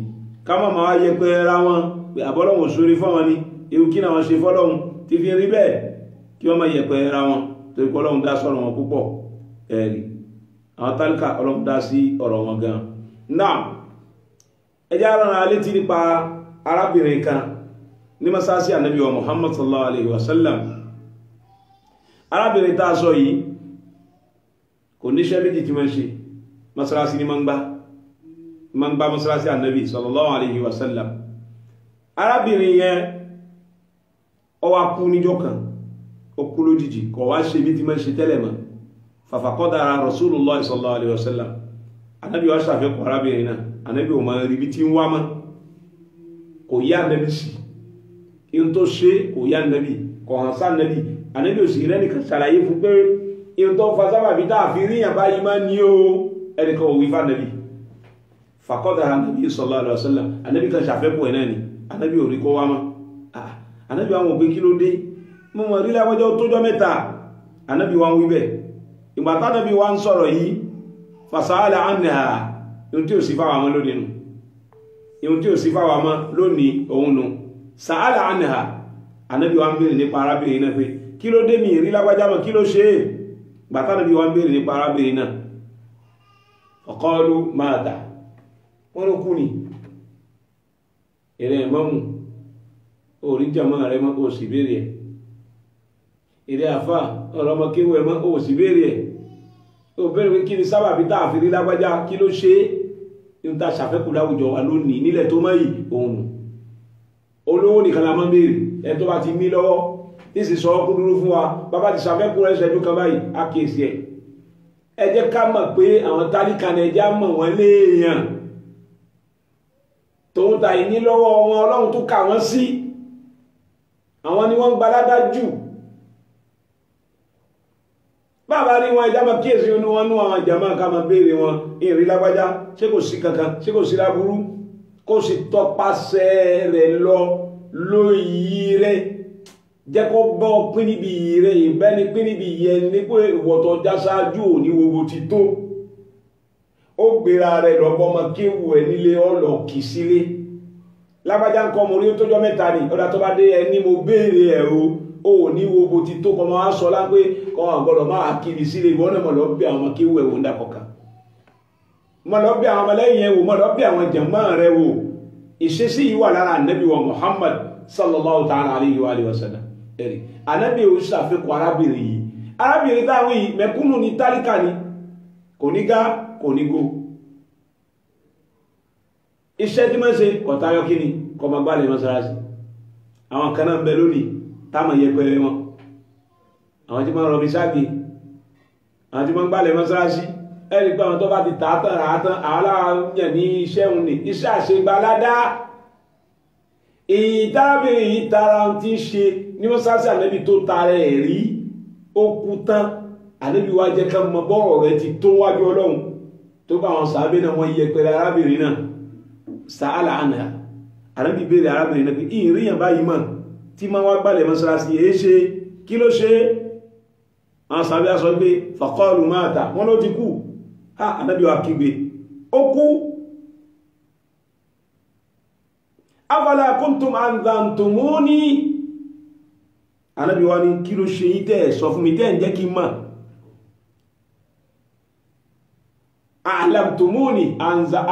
káwọn máa wá yẹ pé ra wọn pé àbọ́lọ́wọ̀n sórí fọ́wọn ni ewu kí náà wọ́n ṣe fọ́lọ́hun ti fi rí bẹ́ẹ̀ kí wọ́n máa yẹ pé ra wọn torí pé ọlọ́run dá sọ̀rọ̀ wọn púpọ̀ ẹ̀rí àwọn tálíkà ọlọ́run dá sí ọ̀rọ̀ wọn gan-an náà ẹjẹ́ ara alẹ́ ti nípa arábìnrin kan ní masáàsì ànábì wa Muhammad sallallahu alaihi wasallam arábìnrin tá a sọ yìí kò níṣẹ́ méjì tí wọ́n ṣe masáàsì ní ma ń gbá masáàsì ànábì sallallahu alaihi wasallam arábìnrin yẹn ó wá kú níjọ́ kan ó kú lójijì kò wá ṣe bí tí wọ́n ṣe tẹ́lẹ̀ mọ́ fàfàkọ́dára Rasulullah sallallahu alaihi wasallam ànábì wa ṣàfẹ́kọ̀ arábìnrin náà ànábì ò máa rí bí tí ń wá mọ́ kò yá ànábì sí in tó ṣe kò yá ànábì kò hàn sá ànábì ànábì ò sì rẹ́ nìkan ṣàlàyé fún pé in tó fa sábà bí táà fi ríyàn báyìí máa ní o ẹnìkan ò wí fún ànábì fàkọ́dára ànábì sallallahu alaihi wasallam ànábì kan ṣàfẹ́kọ̀ ẹ̀ náà ni ànábì ò rí kó wá mọ́ ànábì àwọn òpin kí ló dé mo mọ̀ rí láwọ́jọ́ tójọ́ mẹ́ta ànábì wa ń wí bẹ́ẹ̀ ìgbà tánábì wa ń sọ̀rọ̀ yìí fasa'ala anha ihun tí ò sí fáwà mọ́ lónìí nù ihun tí ò sí fáwà mọ́ lónìí òun nù sa'ala anha ànábì wa ń bèèrè nípa arábìnrin náà pé kí ló dé mi rí lágbájá mọ́ kí ló ṣe é gbàtà ànábì wa ń bèèrè nípa arábìnrin náà faqalu mata wọ́n ló kú ni èrè mọ́mù orí jàmọ́ rẹ̀ mọ́ kó sì bèèrè ẹ̀ èrè àfà ọ̀rọ̀mọ́kéwẹ̀ mọ́ kó sì bèèrè ẹ̀ ó bẹ̀rẹ̀ pé kí ni sábàbí tá a fi rí lágbájá kí ló ṣe é ní ta ṣàfẹ́kù láwùjọ wa lónìí nílẹ̀ tó mọ́ yìí òun olówó nìkan la máa ń béèrè ẹ tó bá ti ní lọ́wọ́ tí sì sọ ọkùn dúró fún wa bàbá ti ṣàfẹ́kù rẹ̀ ṣẹ́jú kan báyìí á kéèsì ẹ̀ ẹ jẹ́ ká mọ̀ pé àwọn tálíkà ní ẹjá mọ̀ wọ́n léèyàn tó ń ta ìní lọ́wọ́ wọn ọlọ́run tó kà wọ́n sí àwọn ni wọ́n gbaládá jù bàbá rí wọn ìjámà kíèsí inú wọn ní àwọn àjàmà ká ma béèrè wọn ìrìn lágbájá ṣé kò sí kankan ṣé kò sí láburú kó sì tọpasẹ̀ rẹ̀ lọ lóyìí rẹ̀ jẹ́ kó bọ́ pín níbi rẹ̀ ìbẹ́ni pín níbi yẹn ní pé ìwọ̀tọ̀ já sáájú òní gbogbo ti tó ó gbéra rẹ̀ lọ́bọ́ ọmọ kéwù ẹ̀ nílé ọlọ́ kì sílé lágbájá ń kọ́ mo rí tó jọ mẹ́ta ni ọ̀dà tó bá dé ẹni mo béèrè ẹ̀ o ní wo bó ti tó kọ máa sọ lápé kọ àgbọ̀dọ̀ máa kiri sílé ìwọ́n náà mọ̀ lọ bí àwọn kéwù ẹ̀wò ń dàkọ̀kà mọ̀ lọ bí àwọn ọmọlẹ́yìn ẹ̀wò mọ̀ lọ bí àwọn jàmáà rẹ̀ wò ìṣesí yìí wà lára ànábì wa Muhammad sallallahu ta'ala alayhi wa sallam ẹ̀rì ànábì ò ṣàfikún arábìnrin yìí arábìnrin táwọn yìí mẹ̀kúnnù ní tálíkà ni kò ní gá kò ní gó iṣẹ́ tí mọ́ ṣe kọ̀tayọ́ kí ni kọ ma gbálẹ̀ mọ́sálásí àwọn kan náà bẹ lónìí táàmà yẹ pẹ̀lẹ̀ wọn àwọn tí ma ń rọ̀bí sáàgbé àwọn tí ma ń gbálẹ̀ mọ́sálásí ẹ̀rì pé àwọn tó bá ti tààtàn ràátán aláàyàn ní iṣẹ́ òun ní iṣẹ́ àṣegbáládá ìdábìnrin yìí tara ti ń ṣe ní mọ́sálásí ànábì tó tara ẹ̀ rí ó kú tán ànábì wá jẹ́ ká mọ bọ́rọ̀ rẹ̀ ti tó wájú ọlọ́run tó bá àwọn sàábé náà wọ́n yẹ pẹ̀lẹ̀ arábìnrin náà sàálà àná ànábì béèrè arábìnrin náà pé ìrìyàn báyìí mọ̀ tí ma wá gbálẹ̀ mọ́sálásí èé ṣe kí ló ṣe àwọn sàábé á sọ pé faqalu mata wọ́n ló ti kú ànábì wa kígbe ó kú afala kuntum anzantumuni ànábì wa ní kí ló ṣe yín tẹ́ sọ fún mi tẹ́ ń jẹ́ kí mọ̀ a'lamtumuni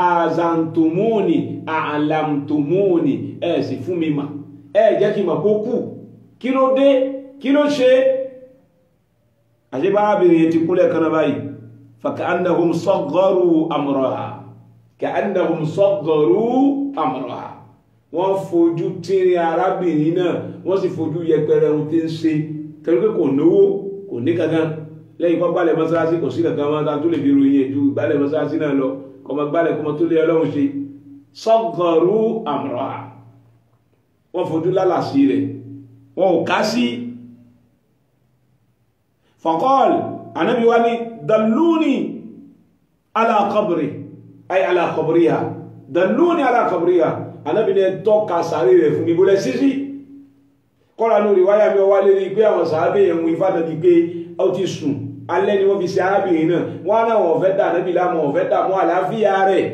azantumuni a'lamtumuni ẹ̀ sì fún mi mà ẹ̀ jẹ́ kí mọ̀ kó kú kí ló dé kí ló ṣe àṣíbárábìnrin ti kúnlẹ̀ kaná báyìí فكأنهم صغروا أمرها كأنهم صغروا أمرها wọ́n fojú tíri arábìnrin náà wọ́n sì fojú yẹpẹrẹ ohun tí ń ṣe torí pé kò náwó kò ní kankan lẹ́yìn kọ́ gbálẹ̀ mọ́sálásí kò sí kankan wọn tó lè fi ròyìn ju gbálẹ̀ mọ́sálásí náà lọ kọmọ gbálẹ̀ kọmọ tó lé ọlọ́run ṣe sọ́gọ̀rú àmúra wọ́n fojú lálàsí rẹ̀ wọ́n ò ká sí faqal anábi wá ní dalluni ala qabri ay ala qabriha dalluni ala qabriha anábi ní tọ́ka sàárè rẹ̀ fún ibùlẹ̀ sísí kọ́ra lórí wáyà bí ọwá lè rí pé àwọn sàábé ẹ̀wọ̀n ìfàdàbí pé ó ti sùn alẹ́ ni wọ́n fi ṣe arábìnrin náà wọ́n náà wọ́n fẹ́ dà níbi lámọ̀ wọ́n fẹ́ dà mọ́ àlàáfíà rẹ̀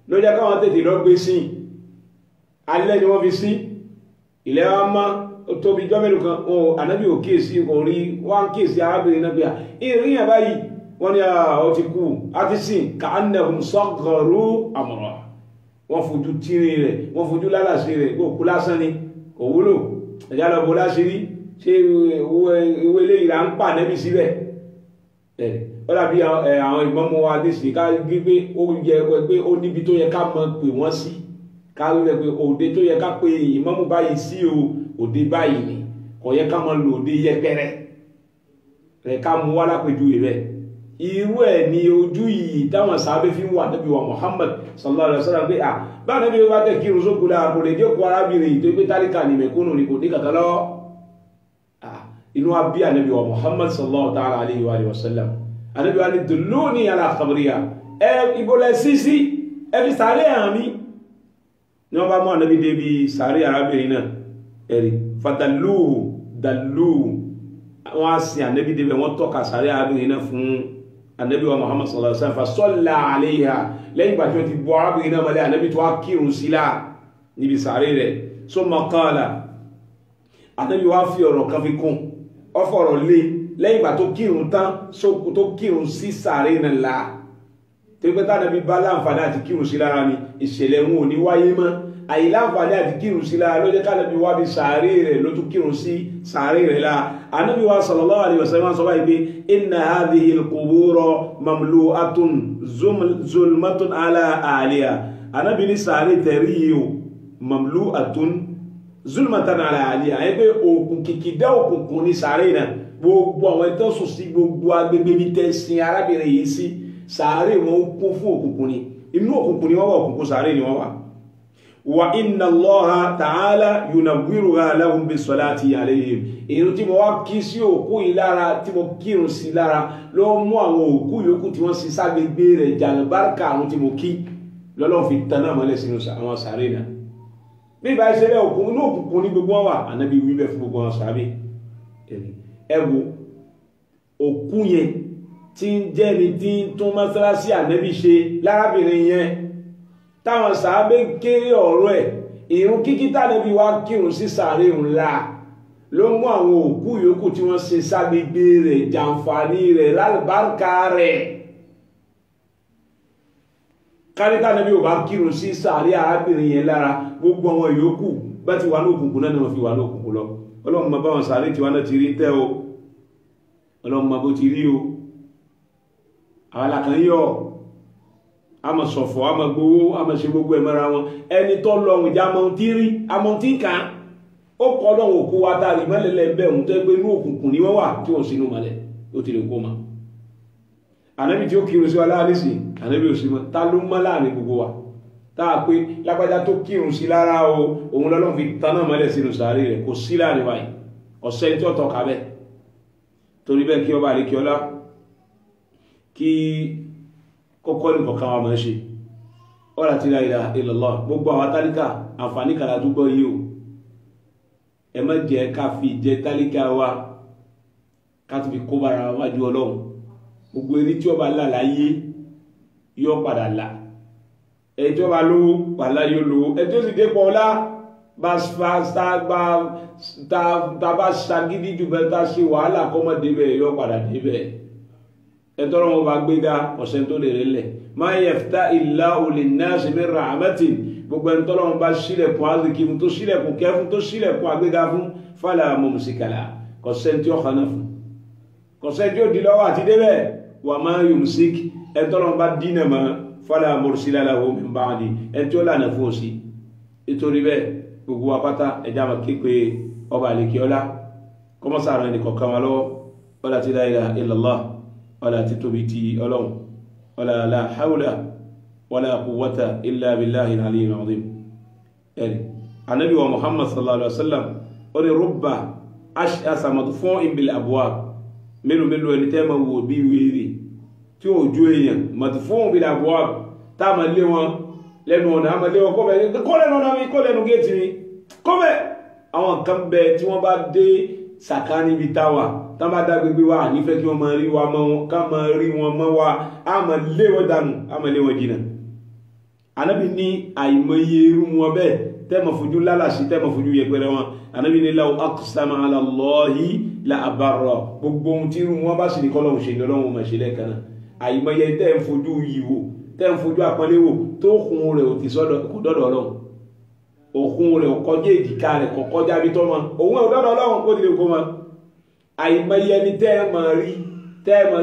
ló jẹ́ káwọn tètè lọ gbé sí alẹ́ ni wọ́n fi sí ilẹ̀ wa má tóbi jọ́mẹ́lù kan ohun ànábì ò kíyèsí orí wọ́n kíyèsí arábìnrin náà bí i ìrìyàn báyìí wọ́n ní ó ti kú àti sí ka'annahum sagharu amra wọ́n fojú tíri rẹ̀ wọ́n fojú lálàsí rẹ̀ kó kú lásán ni kò wúlò ẹ̀yà lọ bó láṣírí ṣe ìwé ilé ìlà ń pà nẹ́bí síbẹ̀ ó dàbí àwọn ìmọ̀mọ́ wa dé sí ká gbígbé ó yẹ pé ó níbi tó yẹ ká mọ̀ pé wọ́n sí ká rí rẹ̀ pé òde tó yẹ ká pé ìmọ̀mọ́ báyìí sí o òde báyìí ni kò yẹ ká mọ̀ lò òde yẹpẹrẹ rẹ̀ ká mú wá lápẹjú rẹ̀ irú ẹ̀ ni ojú yìí táwọn sàábé fi ń wà Nábì wa Muhammad sallallahu alaihi wasallam pé bá Nábì wá tẹ̀ kírun sókú lára kò lè jẹ́ kó arábìnrin tó pé tálíkà ní mẹ̀kúnnù ni kò ní kàkà lọ́wọ́ inú wa bí Nábì wa Muhammad sallallahu ta'ala alaihi wa sallam Ànábì wa ní dulluni ala qabriha ìbọ̀lẹ̀ sísí ẹbí sàárè àmì ní wọ́n bá mọ́ Ànábì débi sàárè arábìnrin náà ẹ̀rí dàlúù wọ́n á sin Ànábì débi wọ́n tọ́ka sàárè arábìnrin náà fún Ànábì wa Muhammad sallallahu alaihi wasallam fa salla alaiha lẹ́yìn ìgbà tí wọ́n ti bọ́ arábìnrin náà mọ́lẹ̀ Ànábì tó wá kírun sílá níbi sàárè rẹ̀ summa qala Ànábì wá fi ọ̀rọ̀ kan fi kún ọfọ̀rọ̀ lé lẹ́yìn ìgbà tó kírun tán tó kírun sí sàárè náà la tó pẹ́ tánàbí bá láǹfààní àti kírun sí lára ni ìṣẹ̀lẹ̀ wọn ò ní wáyé mọ́ àyí láǹfààní àti kírun sí lára ló jẹ́ kánàbí wá bí sàárè rẹ̀ ló tún kírun sí sàárè rẹ̀ la Ànábì wa sallallahu alaihi wasallam sọ báyìí pé inna hadhihi al-qubura mamlu'atun zulmatun ala ahliha Ànábì ní sàárè tẹ̀rí yìí o mamlu'atun zulmatan ala ahliha ẹgbẹ́ òkun kìkìdá òkùnkùn ní sàárè náà gbogbo àwọn ẹ̀tọ́ sùn sí gbogbo agbègbè bí tẹ́sìn arábìnrin yìí sí sàárè wọn kún fún òkùnkùn ni inú òkùnkùn ni wọ́n wà òkùnkùn sàárè ni wọ́n wà wa inna Allaha ta'ala yunawwiruha lahum bis salati alayhim ìrun tí mo wá kí sí òkú yìí lára tí mo kírun sí lára ló mú àwọn òkú yòókù tí wọ́n sì ságbègbè rẹ̀ jàlùbáríkà àwọn tí mo kí lọ́lọ́ fi tanná mọ́lẹ̀ sínú àwọn sàárè náà bí ìbá ṣe bẹ́ òkùnkùn ní gbogbo wọn wà Ànábì wí bẹ́ẹ̀ fún gbogbo wọn sàárè ẹwù òkú yẹn tí ń jẹ́ ni tí ń tún mọ́sálásí Ànábì ṣe lárábìnrin yẹn táwọn sàábé kéré ọ̀rọ̀ ẹ̀ ìrun kíkí tànábì wá kírun sí sàárè ńlá ló mú àwọn òkú yòókù tí wọ́n ṣe ságbègbè rẹ̀ jàǹfààní rẹ̀ lálùbáríkà rẹ̀ kárí tànábì ò bá kírun sí sàárè arábìnrin yẹn lára gbogbo àwọn yòókù bá ti wà ní òkùnkùn náà ni wọ́n fi wà ní òkùnkùn lọ Ọlọ́run ma bá wọn sàárè tí wọ́n náà ti rí tẹ́ o Ọlọ́run ma bó ti rí o àwọn alákan yọ a ma sọ̀fọ̀ a ma gbowó a ma ṣe gbogbo ẹ̀mọ́ra wọn ẹni tó lọ́run ìjà amọ̀ntí kan ó kọ́ lọ́run òkú wa tàrí mẹ́lẹ̀lẹ́ bẹ̀rún tó gbé inú òkùnkùn ní wọ́n wà tí wọ́n sínú mọ́lẹ̀ ó ti lè kó ma Ànábì tí ó kírun sí wa láàrísì Ànábì ò sí mọ́ ta ló mọ́ láàrin gbogbo wa táà pé lágbájá tó kírun sí lára o òun lọ́lọ́run fi taná mọ́lẹ̀ sínú sàárè rẹ̀ kò sí láàrin wáyé ọ̀sẹ̀ tí ó tọ́ka bẹ́ torí bẹ́ kí ọba àríkí ọlá kí kọ́kọ́ ní kọ̀kan wa mọ́ ṣe ọ́rà tí la ilaha illallah gbogbo àwọn tálíkà àǹfààní kàrà túbọ̀ yìí o ẹ má jẹ́ ká fi jẹ tálíkà wa ká tó fi kó bára wájú Ọlọ́run gbogbo eré tí ọba là láyé yọ padà là ẹjọ́ bá lówó wà láyé lówó ẹjọ́ sì dépọ̀ ọlá bá ṣagídí jù bẹ́ tá ṣe wàhálà kọ́mọ̀ débẹ̀ yọ padà débẹ̀ ẹ̀tọ́rọ̀ wọn bá gbéga ọ̀sẹ̀ tó lè rẹ̀lẹ̀ ma yaftahillahu linnasi min rahmatin gbogbo ẹ̀tọ́rọ̀ wọn bá sílẹ̀kùn azìkí fún tó sílẹ̀kùn kẹfún tó sílẹ̀kùn agbéga fún fala mumsika lahu kọ̀sẹ̀ tí ó kànáà fún kọ̀sẹ̀ tí ó di lọ́wọ́ àti débẹ̀ wa ma yumsik ẹ̀tọ́rọ̀ wọn bá dínà mọ́ fala mursila lahu min ba'di ẹ̀tí ó lànà fún òsì nítorí bẹ́ẹ̀ gbogbo apáta ẹja máa képe ọba àlekíọ́lá kọ́mọ́sá rẹ̀ nìkan kan wá lọ́wọ́ wala ti la ilaha illallah wala ti tóbi ti ọlọ́run wala la hawla wala quwwata illa billahi al-aliyyil azim. ẹ̀rì anabi wa muhammad sallallahu alaihi wasallam ó ní rubba ash'asa madfu'in bil abwab mélòó ẹni tẹ́ máa wò bí wéèrè tí ó ju èèyàn madfu'un bil abwab tá a máa lé wọn lẹ́nu ọ̀nà a máa lé wọn kó lẹ́nu ọ̀nà mi kó lẹ́nu géètì mi kó bẹ́ àwọn kan bẹ tí wọ́n bá dé sàkání ibi táwà tán bá dá gbogbo wa nífẹ́ kí wọ́n máa rí wa mọ́ wọn ká máa rí wọn mọ́ wa a máa lé wọn dànù a máa lé wọn jìnà. Ànábì ní àìmọye irú wọn bẹ́ẹ̀ tẹ́mọ̀ fojú lálàsí tẹ́mọ̀ fojú yẹpẹrẹ wọn. Ànábì ní law aqsama ala Allahi la abarra gbogbo ohun tí irú wọn bá sì ní kọ́lọ́hún ṣe lọ́wọ́ máa ṣe lẹ́ẹ̀kan náà. Àìmọye tẹ́ ń fojú yìí wò tẹ́ ń fojú àpọ́nlé wò tó kún rẹ̀ ò ti sọ́dọ̀ kò dọ́dọ̀ Ọlọ́run òkun rẹ̀ kọjá èdìká rẹ̀ kọjá bí tọ́ mọ́ òun ẹ̀ ò dọ́dọ̀ Ọlọ́run kó tilẹ̀ kó mọ́. Àìmọye ẹni tẹ́ ẹ máa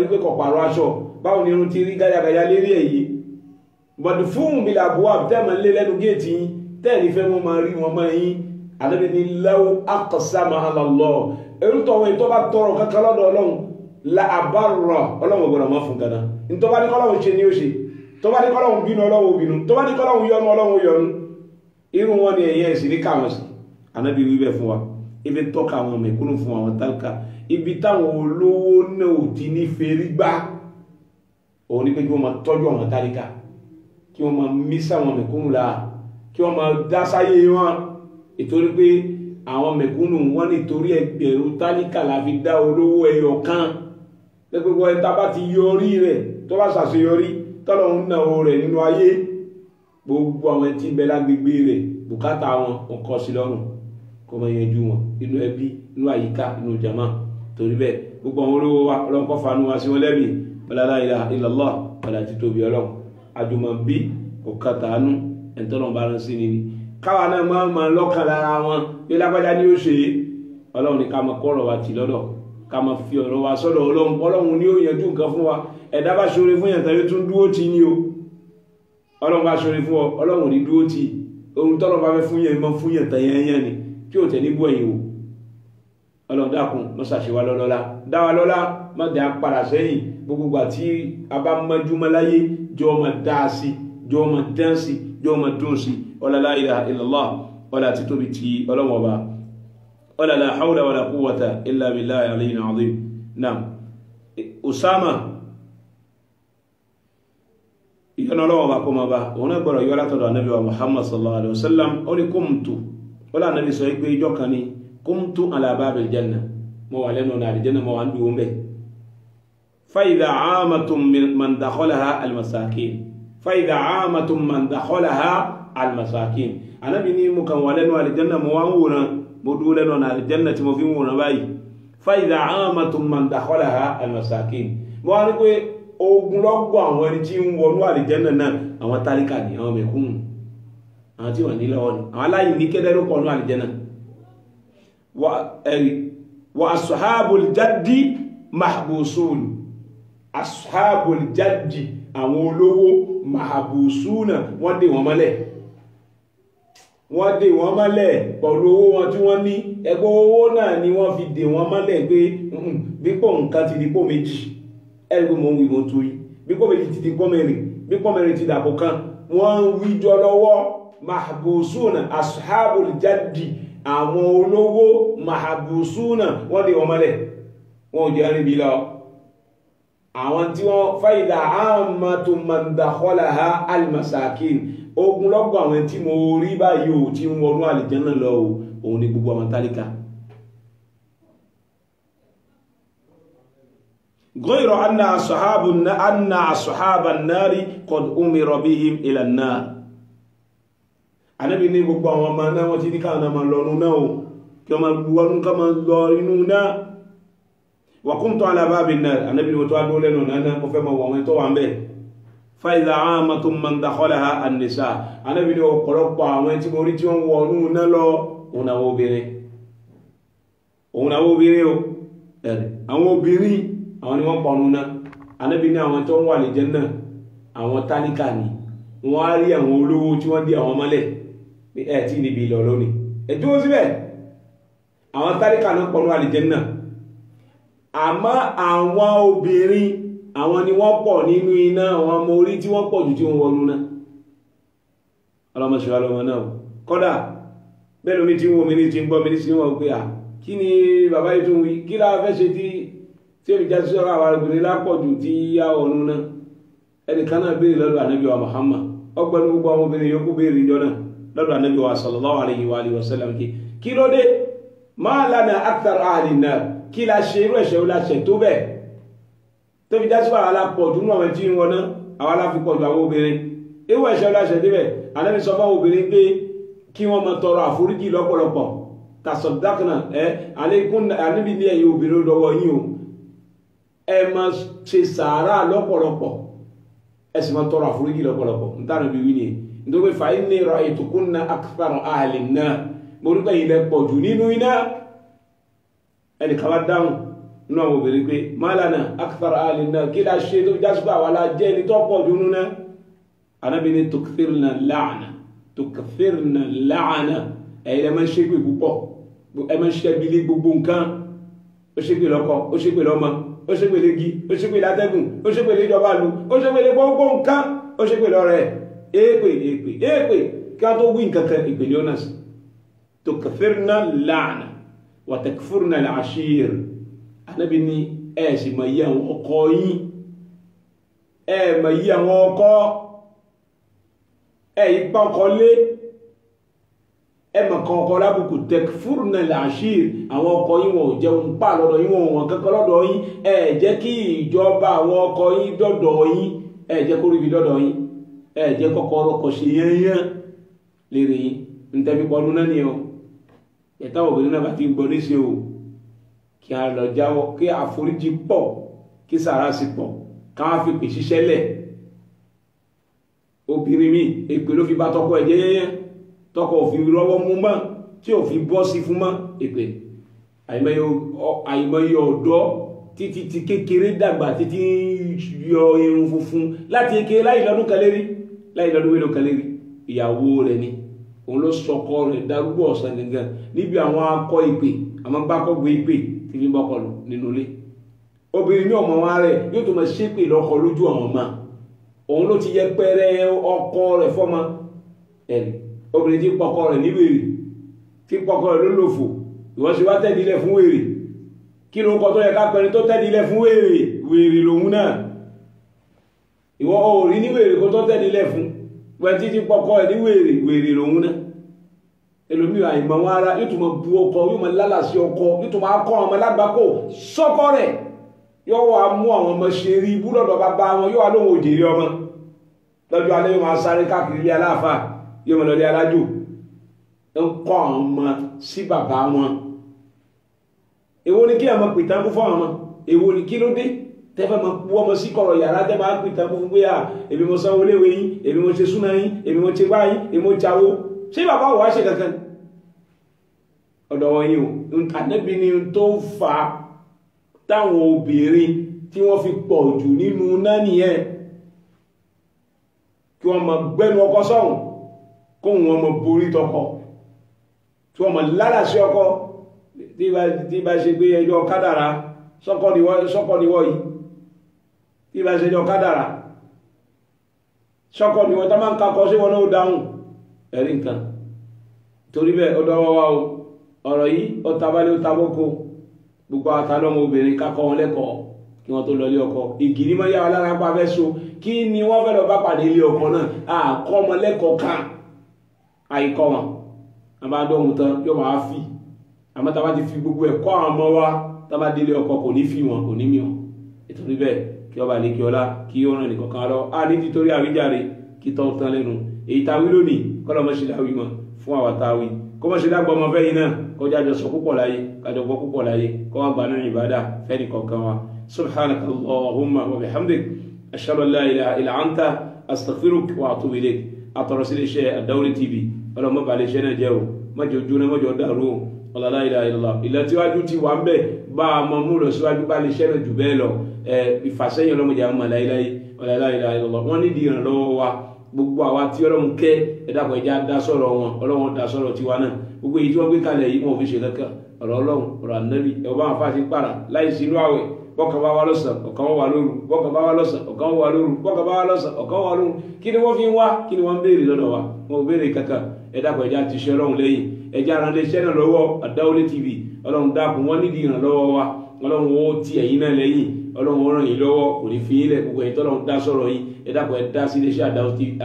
rí pé kò pààrọ̀ aṣọ báwo ni irun ti rí gáyàgáyà lérí èyí bọ̀dù fún bílà buwab tẹ́ ẹ máa lé lẹ́nu géètì yín tẹ́ ẹ nífẹ̀ẹ́ wọn máa rí wọn máa yín. Ànábì ní law aqsama ala Allah ẹrú tọ̀wọ̀ ètò bá tọrọ kankan lọ́dọ̀ Ọlọ́run la abarra Ọlọ́run gbọ́dọ̀ má fún gánà ntọ́ba ní kọ́lọ́hún ṣe ni ó ṣe tọ́ba ní kọ́lọ́hún bínú Ọlọ́run bínú tọ́ba ní kọ́lọ́hún yọ́nú Ọlọ́run yọ́nú irun wọn ni ẹ̀yẹ ẹ̀sìn ní káwọn sí. Ànábì wí bẹ́ẹ̀ fún wa ibi tọ́ka àwọn mẹ̀kúnnù fún àwọn tálíkà ibi táwọn olówó náà ò ti ní fèrí gbá òun ní pé kí wọ́n máa tọ́jú àwọn tálíkà kí wọ́n máa mísà àwọn mẹ̀kúnnù la kí wọ́n máa dá sáyé wọn ìtorí pé àwọn mẹ̀kúnnù wọn nítorí ẹgbẹ̀rún tálíkà la fi dá olówó ẹyọ kan lẹ́gbẹ̀gbọ́ ẹ̀ta bá ti yọrí rẹ̀ tó bá ṣàṣeyọrí tọ́lọ́hún náà rẹ̀ nínú ayé gbogbo àwọn tí ń bẹ lágbègbè rẹ̀ bùkátà wọn kọ́ sí lọ́rùn kó máa yanjú wọn inú ẹbí inú àyíká inú jama torí bẹ́ẹ̀ gbogbo àwọn olówó wa ọlọ́nkọ́ fanu wa sí wọn lẹ́mìí la ilaha illallah wala ti tóbi Ọlọ́run àjùmọ̀bí òkàtàánú ẹ̀ńtọ́nà bá rán sí ni káwa náà máa lọ́kàn lára wọn bí lágbájá ní ó ṣe Ọlọ́run ní ká máa kọ́ ọ̀rọ̀ wa tì lọ́dọ̀ ká máa fi ọ̀rọ̀ wa sọ́dọ̀ Ọlọ́run ní ó yanjú nǹkan fún wa ẹ̀dá bá ṣoore fún yàn tàbí tún dúró tì ní o Ọlọ́run bá ṣoore fún ọ Ọlọ́run ní dúró tì ohun tọ́lọ́ bá fẹ́ fún yàn mọ́ fún yàn tàyẹ̀yàn ni tí ò tẹ̀ ní bú ẹ̀yìn wò Ọlọ́run dákun mọ́sàṣẹ́wà lọ́lọ́lá dáwà lọ́lá má dẹ̀ apàdà sẹ́yìn gbogbo àti abá mọ́júmọ́ láyé jọ ọmọ dáàsí jọ ọmọ dáǹsí jọ ọmọ dùnsí la ilaha illallah wala ti tóbi ti ọlọ́wọ́ bá wala la hawla wala quwwata illa billahi aliyyil azim. Naam Usama ìyọ́nà ọlọ́wọ́ bá kó ma bá òun náà gbọ́rọ̀ yọ́ látọ̀dọ̀ Ànábì wa Muhammad sallallahu alaihi wasallam ó ní kúmtù wọ́n Ànábì sọ pé ìjọ kan ní kúmtù ala babil janna mo wà lẹ́nu ọ̀nà àlìjẹ́nà mo wà ń dúró mbẹ́ فإذا عامة من دخلها المساكين فإذا عامة من دخلها المساكين أنا بني مكان ولن الجنة موانونا بدولنا الجنة مفيمونا باي فإذا عامة من دخلها المساكين موانو كوي ogunlọ́gbọ̀ àwọn ẹni tí ń wọnú àlìjẹ́nà náà àwọn tálíkà ní àwọn mẹ̀kúnnù àwọn tí wọ́n ní lọ́wọ́ ní àwọn aláìní kẹ́dẹ́rú pọ̀nú àlìjẹ́nà wa ashabul jaddi mahbusun ashabul jaddi àwọn olówó mahabusuna wọ́n dè wọ́n mọ́lẹ̀ pẹ̀lú owó wọn tí wọ́n ní ẹgbẹ́ owó náà ni wọ́n fi dè wọ́n mọ́lẹ̀ pé bípò nǹkan ti dípò méjì ẹgbẹ́ mọ́ wí mọ́ tó yí bípò méjì ti dípò mẹ́rin bípò mẹ́rin ti dàpọ̀ kan wọ́n wí jọ lọ́wọ́ mahabusuna ashabul jaddi àwọn olówó mahabusuna wọ́n dè wọ́n mọ́lẹ̀ wọ́n ò jẹ́ àríbí lọ àwọn tí wọ́n fàídà àmàtò mandakọ́láha almasakin ogun lọ́gbọ̀ àwọn tí mo rí báyìí ò tí ń wọnú àlìjẹ́nà lọ òun ni gbogbo àwọn tálíkà gọ́ìrọ̀ anna ashaban nari qad umira bihim ila an-nar Ànábì ní gbogbo àwọn ọmọ náà wọ́n ti ní káwọn ọmọ lọ́nu náà kí wọ́n wọnú ká máa lọ inú náà وقمت على باب النار النبي وتعالى لنا انا كفما ومن تو ambe فاذا عامه من دخلها النساء النبي لو ọ̀pọ̀lọpọ̀ àwọn tí mo rí tí wọ́n wọnú náà lọ ona obìnrin o àwọn obìnrin àwọn ni wọ́n pọnú náà النبي ní àwọn tó ń wà ní Jánnà àwọn tálíkà ni wọ́n á rí àwọn olówó tí wọ́n dí àwọn mọ́lẹ̀ ẹ̀ tí níbi ìlọ lónìí ẹ̀dúró síbẹ̀ àwọn tálíkà náà pọ̀nú àlìjẹ́nnà àmọ́ àwọn obìnrin àwọn ni wọ́n pọ̀ nínú iná àwọn ọmọ orí tí wọ́n pọ̀ jù tí wọ́n wọnú náà ọlọ́mọṣẹ́wà lọ́mọ náà kọ́dà bẹ́ẹ̀ lómi tí wọ́n mi ní ti ń gbọ́ mi ní sí wọn pé kí ni bàbá yìí tún wí kí láà fẹ́ ṣe tí ó fi já sí ọ̀rọ̀ àwọn obìnrin lápọ̀jù tí yá ọ̀nù náà ẹnìkan náà béèrè lọ́dọ̀ ànábì wa Muhammad ọgbẹ́ni gbogbo àwọn obìnrin yòókù béèrè ìjọ náà lọ́dọ̀ ànábì wa sallallahu alayhi wa sallam kí ló dé ma lana akthar ahli nar kí la ṣe irú ẹ̀ṣẹ̀ ó la ṣẹ̀ tó bẹ́ẹ̀ tó fi já sí àwọn alápọ̀jù nínú àwọn tí wọn náà àwọn aláfikọ̀jù àwọn obìnrin irú ẹ̀ṣẹ̀ ó la ṣẹ̀ débẹ̀ ànábì sọ fún obìnrin pé kí wọ́n máa tọrọ àforíjì lọ́pọ̀lọpọ̀ tasaddaqna alaykum ànábì ní ẹ̀yin obìnrin lọ́wọ́ yín o ẹ máa ṣe sàárà lọ́pọ̀lọpọ̀ ẹ sì máa tọrọ àforíjì lọ́pọ̀lọpọ̀ nítorí bí wí ni nítorí fa inni ra'aytukunna akthara ahli an-nar mo rí pé yín lẹ pọ̀ jù nínú iná ẹnì kan bá dáhùn nínú àwọn obìnrin pé ma lana akthara ahli an-nar kí la ṣe tó fi jásùpá àwa la jẹ́ ẹni tó pọ̀ jù nínú náà ànábì ní tukthirna al-la'na tukthirna al-la'na ẹ̀yin ẹ máa ń ṣépè púpọ̀ ẹ máa ń ṣẹ́bi gbogbo nǹkan ó ṣépè lọ́kọ ó ṣépè lọ́mọ ó ṣépè légi ó ṣépè látẹ́gùn ó ṣépè léjọba lu ó ṣépè lé gbogbo nǹkan ó ṣépè lọ́rẹ̀ èpè kí wọ́n tó wí nǹkan kan ìpè ní ọ̀nà sí tukthirna al-la'na wa takfurna al-ashir ànábì ní ẹ̀ sì máa yí àwọn ọkọ yín ẹ̀ máa yí àwọn ọkọ ẹ̀ yí pa ọkọ lé ẹmọ kan ọkọ lábùkù takfurna al-ashir àwọn ọkọ yín wọn ò jẹun pa lọ́dọ̀ yín wọn wọn kankan lọ́dọ̀ yín ẹ jẹ́ kí ìjọba àwọn ọkọ yín dọ́dọ̀ yín ẹ jẹ́ kó ríbi dọ́dọ̀ yín ẹ jẹ́ kọ́kọ́ ọkọ ṣe yẹnyẹn lèrè yín ntẹ́bí pọnú náà ni ọ ẹ̀ta obìnrin náà bá ti gbọ́ níṣẹ́ o kí a lọ jáwọ́ kí àforíjì pọ̀ kí sàrà sí pọ̀ káwọn fi pè ṣiṣẹ́ lẹ̀ obìnrin mi èpè ló fi bá tọkọ ẹ̀jẹ̀ yẹnyẹn tọkọ òfin rọwọ́ mú mọ́ tí ò fi bọ́ sí fún mọ́ èpè àìmọye ọ̀dọ́ títí ti kékeré dàgbà títí yọ irun funfun láti kékeré láì lọ́dún kan lérí láì lọ́dún wélo kan lérí ìyàwó rẹ̀ ni òun ló sọkọ rẹ̀ darúgbó ọ̀sán gangan níbi àwọn akọ ìpè àwọn gbákọ̀gbé ìpè tí fi bọ́kọ̀ lù nínú ilé obìnrin ní ọmọ wa rẹ̀ yóò tó máa ṣépè lọ́kọ lójú àwọn ọmọ òun ló ti yẹ pẹ́rẹ́ ọkọ rẹ̀ fọ́mọ ẹ̀rì obìnrin tí pọkọ rẹ̀ ní wèrè tí pọkọ rẹ̀ ló lòfò ìwọ́n sì wá tẹ́dílẹ̀ fún wèrè kí ló kọ tó yẹ ká pẹ̀lú tó tẹ́dílẹ̀ fún wèrè lòun náà ìwọ́ orí ní wèrè kó tó tẹ́dílẹ̀ fún wẹ́n tí pọkọ rẹ̀ ní wèrè lòun náà ẹlòmí àìmọ̀ wọn ara yóò tún mọ bu ọkọ yóò mọ lálà sí ọkọ yóò tún máa kọ́ ọmọ lágbàkó sọ́kọ rẹ̀ yóò wá mú àwọn ọmọ ṣe rí ibú lọ́dọ̀ bàbá wọn yóò wá lóhun òjèrè ọmọ lọ́jọ́ alẹ́ yóò máa sáré káàkiri ilé aláàfáà yóò mọ̀ lọ́lẹ́ alájò ń kọ́ àwọn ọmọ sí bàbá wọn èwo ni kí ọmọ pìtàn fún fún ọmọ èwo ni kí ló dé tẹ́fẹ́ mọ pú ọmọ sí kọ̀rọ̀ yàrá tẹ́ máa pìtàn fún pé èmi mo sanwó léwé yín èmi mo ṣe súná yín èmi mo ṣe báyìí èmi mo jáwó ṣé bàbá wò wá ṣe kankan ọ̀dọ̀ wọn yìí o ànábì ni tó fà á táwọn obìnrin tí wọ́n fi pọ̀ jù nínú náà nìyẹn kí wọ́n mọ gbẹ́nu ọkọ sọ́hùn kóhun wọn mọ borí tọkọ tí wọ́n mọ lára sí ọkọ tí bá ṣe gbé ẹjọ́ kádàrá sọ́kọ níwọ́ yìí tí bá ṣe ẹjọ́ kádàrá sọ́kọ níwọ́ tá máa ń kakọ sí wọn náà dáhùn ẹ̀rí nǹkan torí bẹ́ẹ̀ ọdọ́ wọ́wọ́ o ọ̀rọ̀ yìí ó tabalẹ̀ ó tabókò gbogbo àtàlọ́mọ obìnrin kákọ́ wọn lẹ́kọ̀ọ́ kí wọ́n tó lọlé ọkọ ìgìrí mọ́ yára lára pa fẹ́ so kí ni wọ́n fẹ́ lọ bá pàdé ilé ọkọ náà àkọ́ ọmọ lẹ́kọ̀ọ́ kan àìkọ́ wọn a bá dọ́hun tán yóò máa fi àmọ́ tá bá ti fi gbogbo ẹ̀kọ́ àwọn ọmọ wa tá bá délé ọkọ kò ní fi wọn kò ní mí wọn ìtòrí bẹ́ẹ̀ kí ọba lè kí ọlá kí ó ràn nìkan kan lọ a ní títorí àwíjàre kí tọ́ tán lẹ́nu èyí tá wí lónìí kọ́lọ́ mọ́ ṣe láwí mọ́ fún àwa tá wí kó mọ́ ṣe dágbọ́ ọmọ fẹ́yìn náà kọjá jọ sọ púpọ̀ láyé kájọ gbọ́ púpọ̀ láyé kọ́ wá gbà nínú ìbádà fẹ́ni kọ̀ọ̀kan wa subhanaka allahumma wa bihamdik ashhadu an la ilaha illa anta astaghfiruka wa atubu ilayk àtọ̀rọ̀sílẹ̀ iṣẹ́ Ad-Dawri TV ọlọ́mọ balẹ̀ iṣẹ́ náà jẹ́ o mọ́jọ jóná mọ́jọ dàrú o la ilaha illallah ilẹ̀ tíwájú ti wà ń bẹ̀ bá a mọ mú lọ síwájú balẹ̀ iṣẹ́ náà jù bẹ́ẹ̀ lọ ìfàsẹ́yìn ọlọ́mọdé àwọn la ilaha illallah wọ́n nídìí ìrànlọ́wọ́ wa gbogbo àwa tí Ọlọ́run kẹ́ ẹ dákun ẹja dá sọ̀rọ̀ wọn Ọlọ́run dá sọ̀rọ̀ tiwa náà gbogbo èyí tí wọ́n gbé kalẹ̀ yìí wọn ò fi ṣe kankan ọ̀rọ̀ Ọlọ́run ọ̀rọ̀ ànábì ẹ̀ bá wọn fà sí para láì sínú àwẹ̀ bọ́kàn bá wá lọ́sàn ọ̀kan wà lóru bọ́kàn bá wá lọ́sàn ọ̀kan wà lóru bọ́kàn bá wá lọ́sàn ọ̀kan wà lóru kí ni wọ́n fi ń wá kí ni wọ́n ń béèrè lọ́dọ̀ wa wọn ò béèrè kankan ẹ dákun ẹja ti ṣe Ọlọ́run lẹ́yìn ẹja aránlé iṣẹ́ náà lọ́wọ́ Àdáwọlé TV Ọlọ́run dákun wọ́n nídìí ìrànlọ́wọ́ wa Ọlọ́run ó ti ẹ̀yin náà lẹ́yìn Ọlọ́run ó ràn yín lọ́wọ́ kò ní fi ilẹ̀ gbogbo ẹ̀yin tọ́lọ́run dá sọ̀rọ̀ yín ẹ dákun ẹ dá sí iléeṣẹ́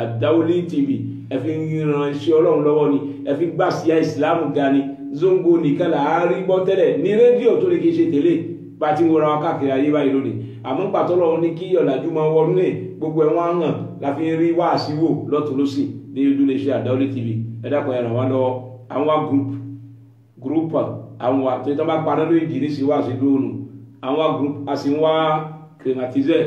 Àdáwọlé TV ẹ fi ràn iṣẹ́ Ọlọ́run lọ́wọ́ ni ẹ fi gbà sí ìsìlámù ga ni zongo nìkan là á rí gbọ́ tẹ́lẹ̀ ní rédíò tó lè kí ṣe tẹ́lẹ̀ bá ti wọra wa káàkiri ayé báyìí lónìí àmọ́ pàtó lọ́wọ́ ní kí ọ̀làjú máa wọnú ẹ̀ gbogbo ẹ̀ wọ́n á hàn láfi rí wáàsí wò lọ́tún lọ́sì ní ojú lè ṣe Àdáwọlé TV ẹ dákun ẹ ràn wá lọ́wọ́ àwọn group àwọn wa tó bá paná lórí ìdí ní sí wáàsí lóòrùn àwọn group a sì ń wá crematizer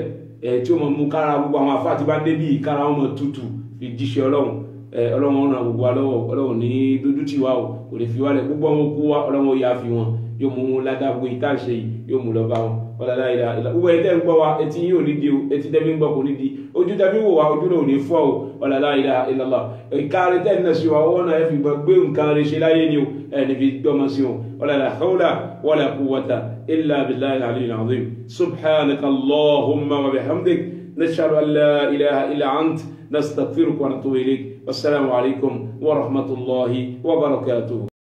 tí ó mọ̀ mú kára gbogbo àwọn afá tí bá débì kára wọn mọ̀ tútù fi jíṣẹ́ Ọlọ́run ọ̀nà gbogbo alọ́wọ́ Ọlọ́run ní dúdú tí wá o kò lè fi wálẹ̀ gbogbo ọmọ kú wá Ọlọ́run yà fi wọn yóò mú ládàgbò ìtàṣe yìí yóò mú lọ bá wọn ọ̀làlá ìlà gbogbo ẹ̀ tẹ́ ń gbọ́ wa etí yóò ní di o etí tẹ́bí ń gbọ́ kò ní di ojú tẹ́bí wò wá ojú náà ò ní fọ́ o ọ̀làlá ìlà ìlàlá ìkárí tẹ́ ń sí wa ọwọ́ náà ẹ fi gbé nǹkan rẹ̀ ṣe láyé ni o ẹ̀ ní fi gbọ́mọ sí o ọ̀làlá hawla wala quwwata illa billahi al-aliyyil azim subhanaka allahumma wa bihamdik nashhadu an la ilaha illa ant nastaghfiruka wa natubu ilayk wassalamu alaykum wa rahmatullahi wa barakatuh.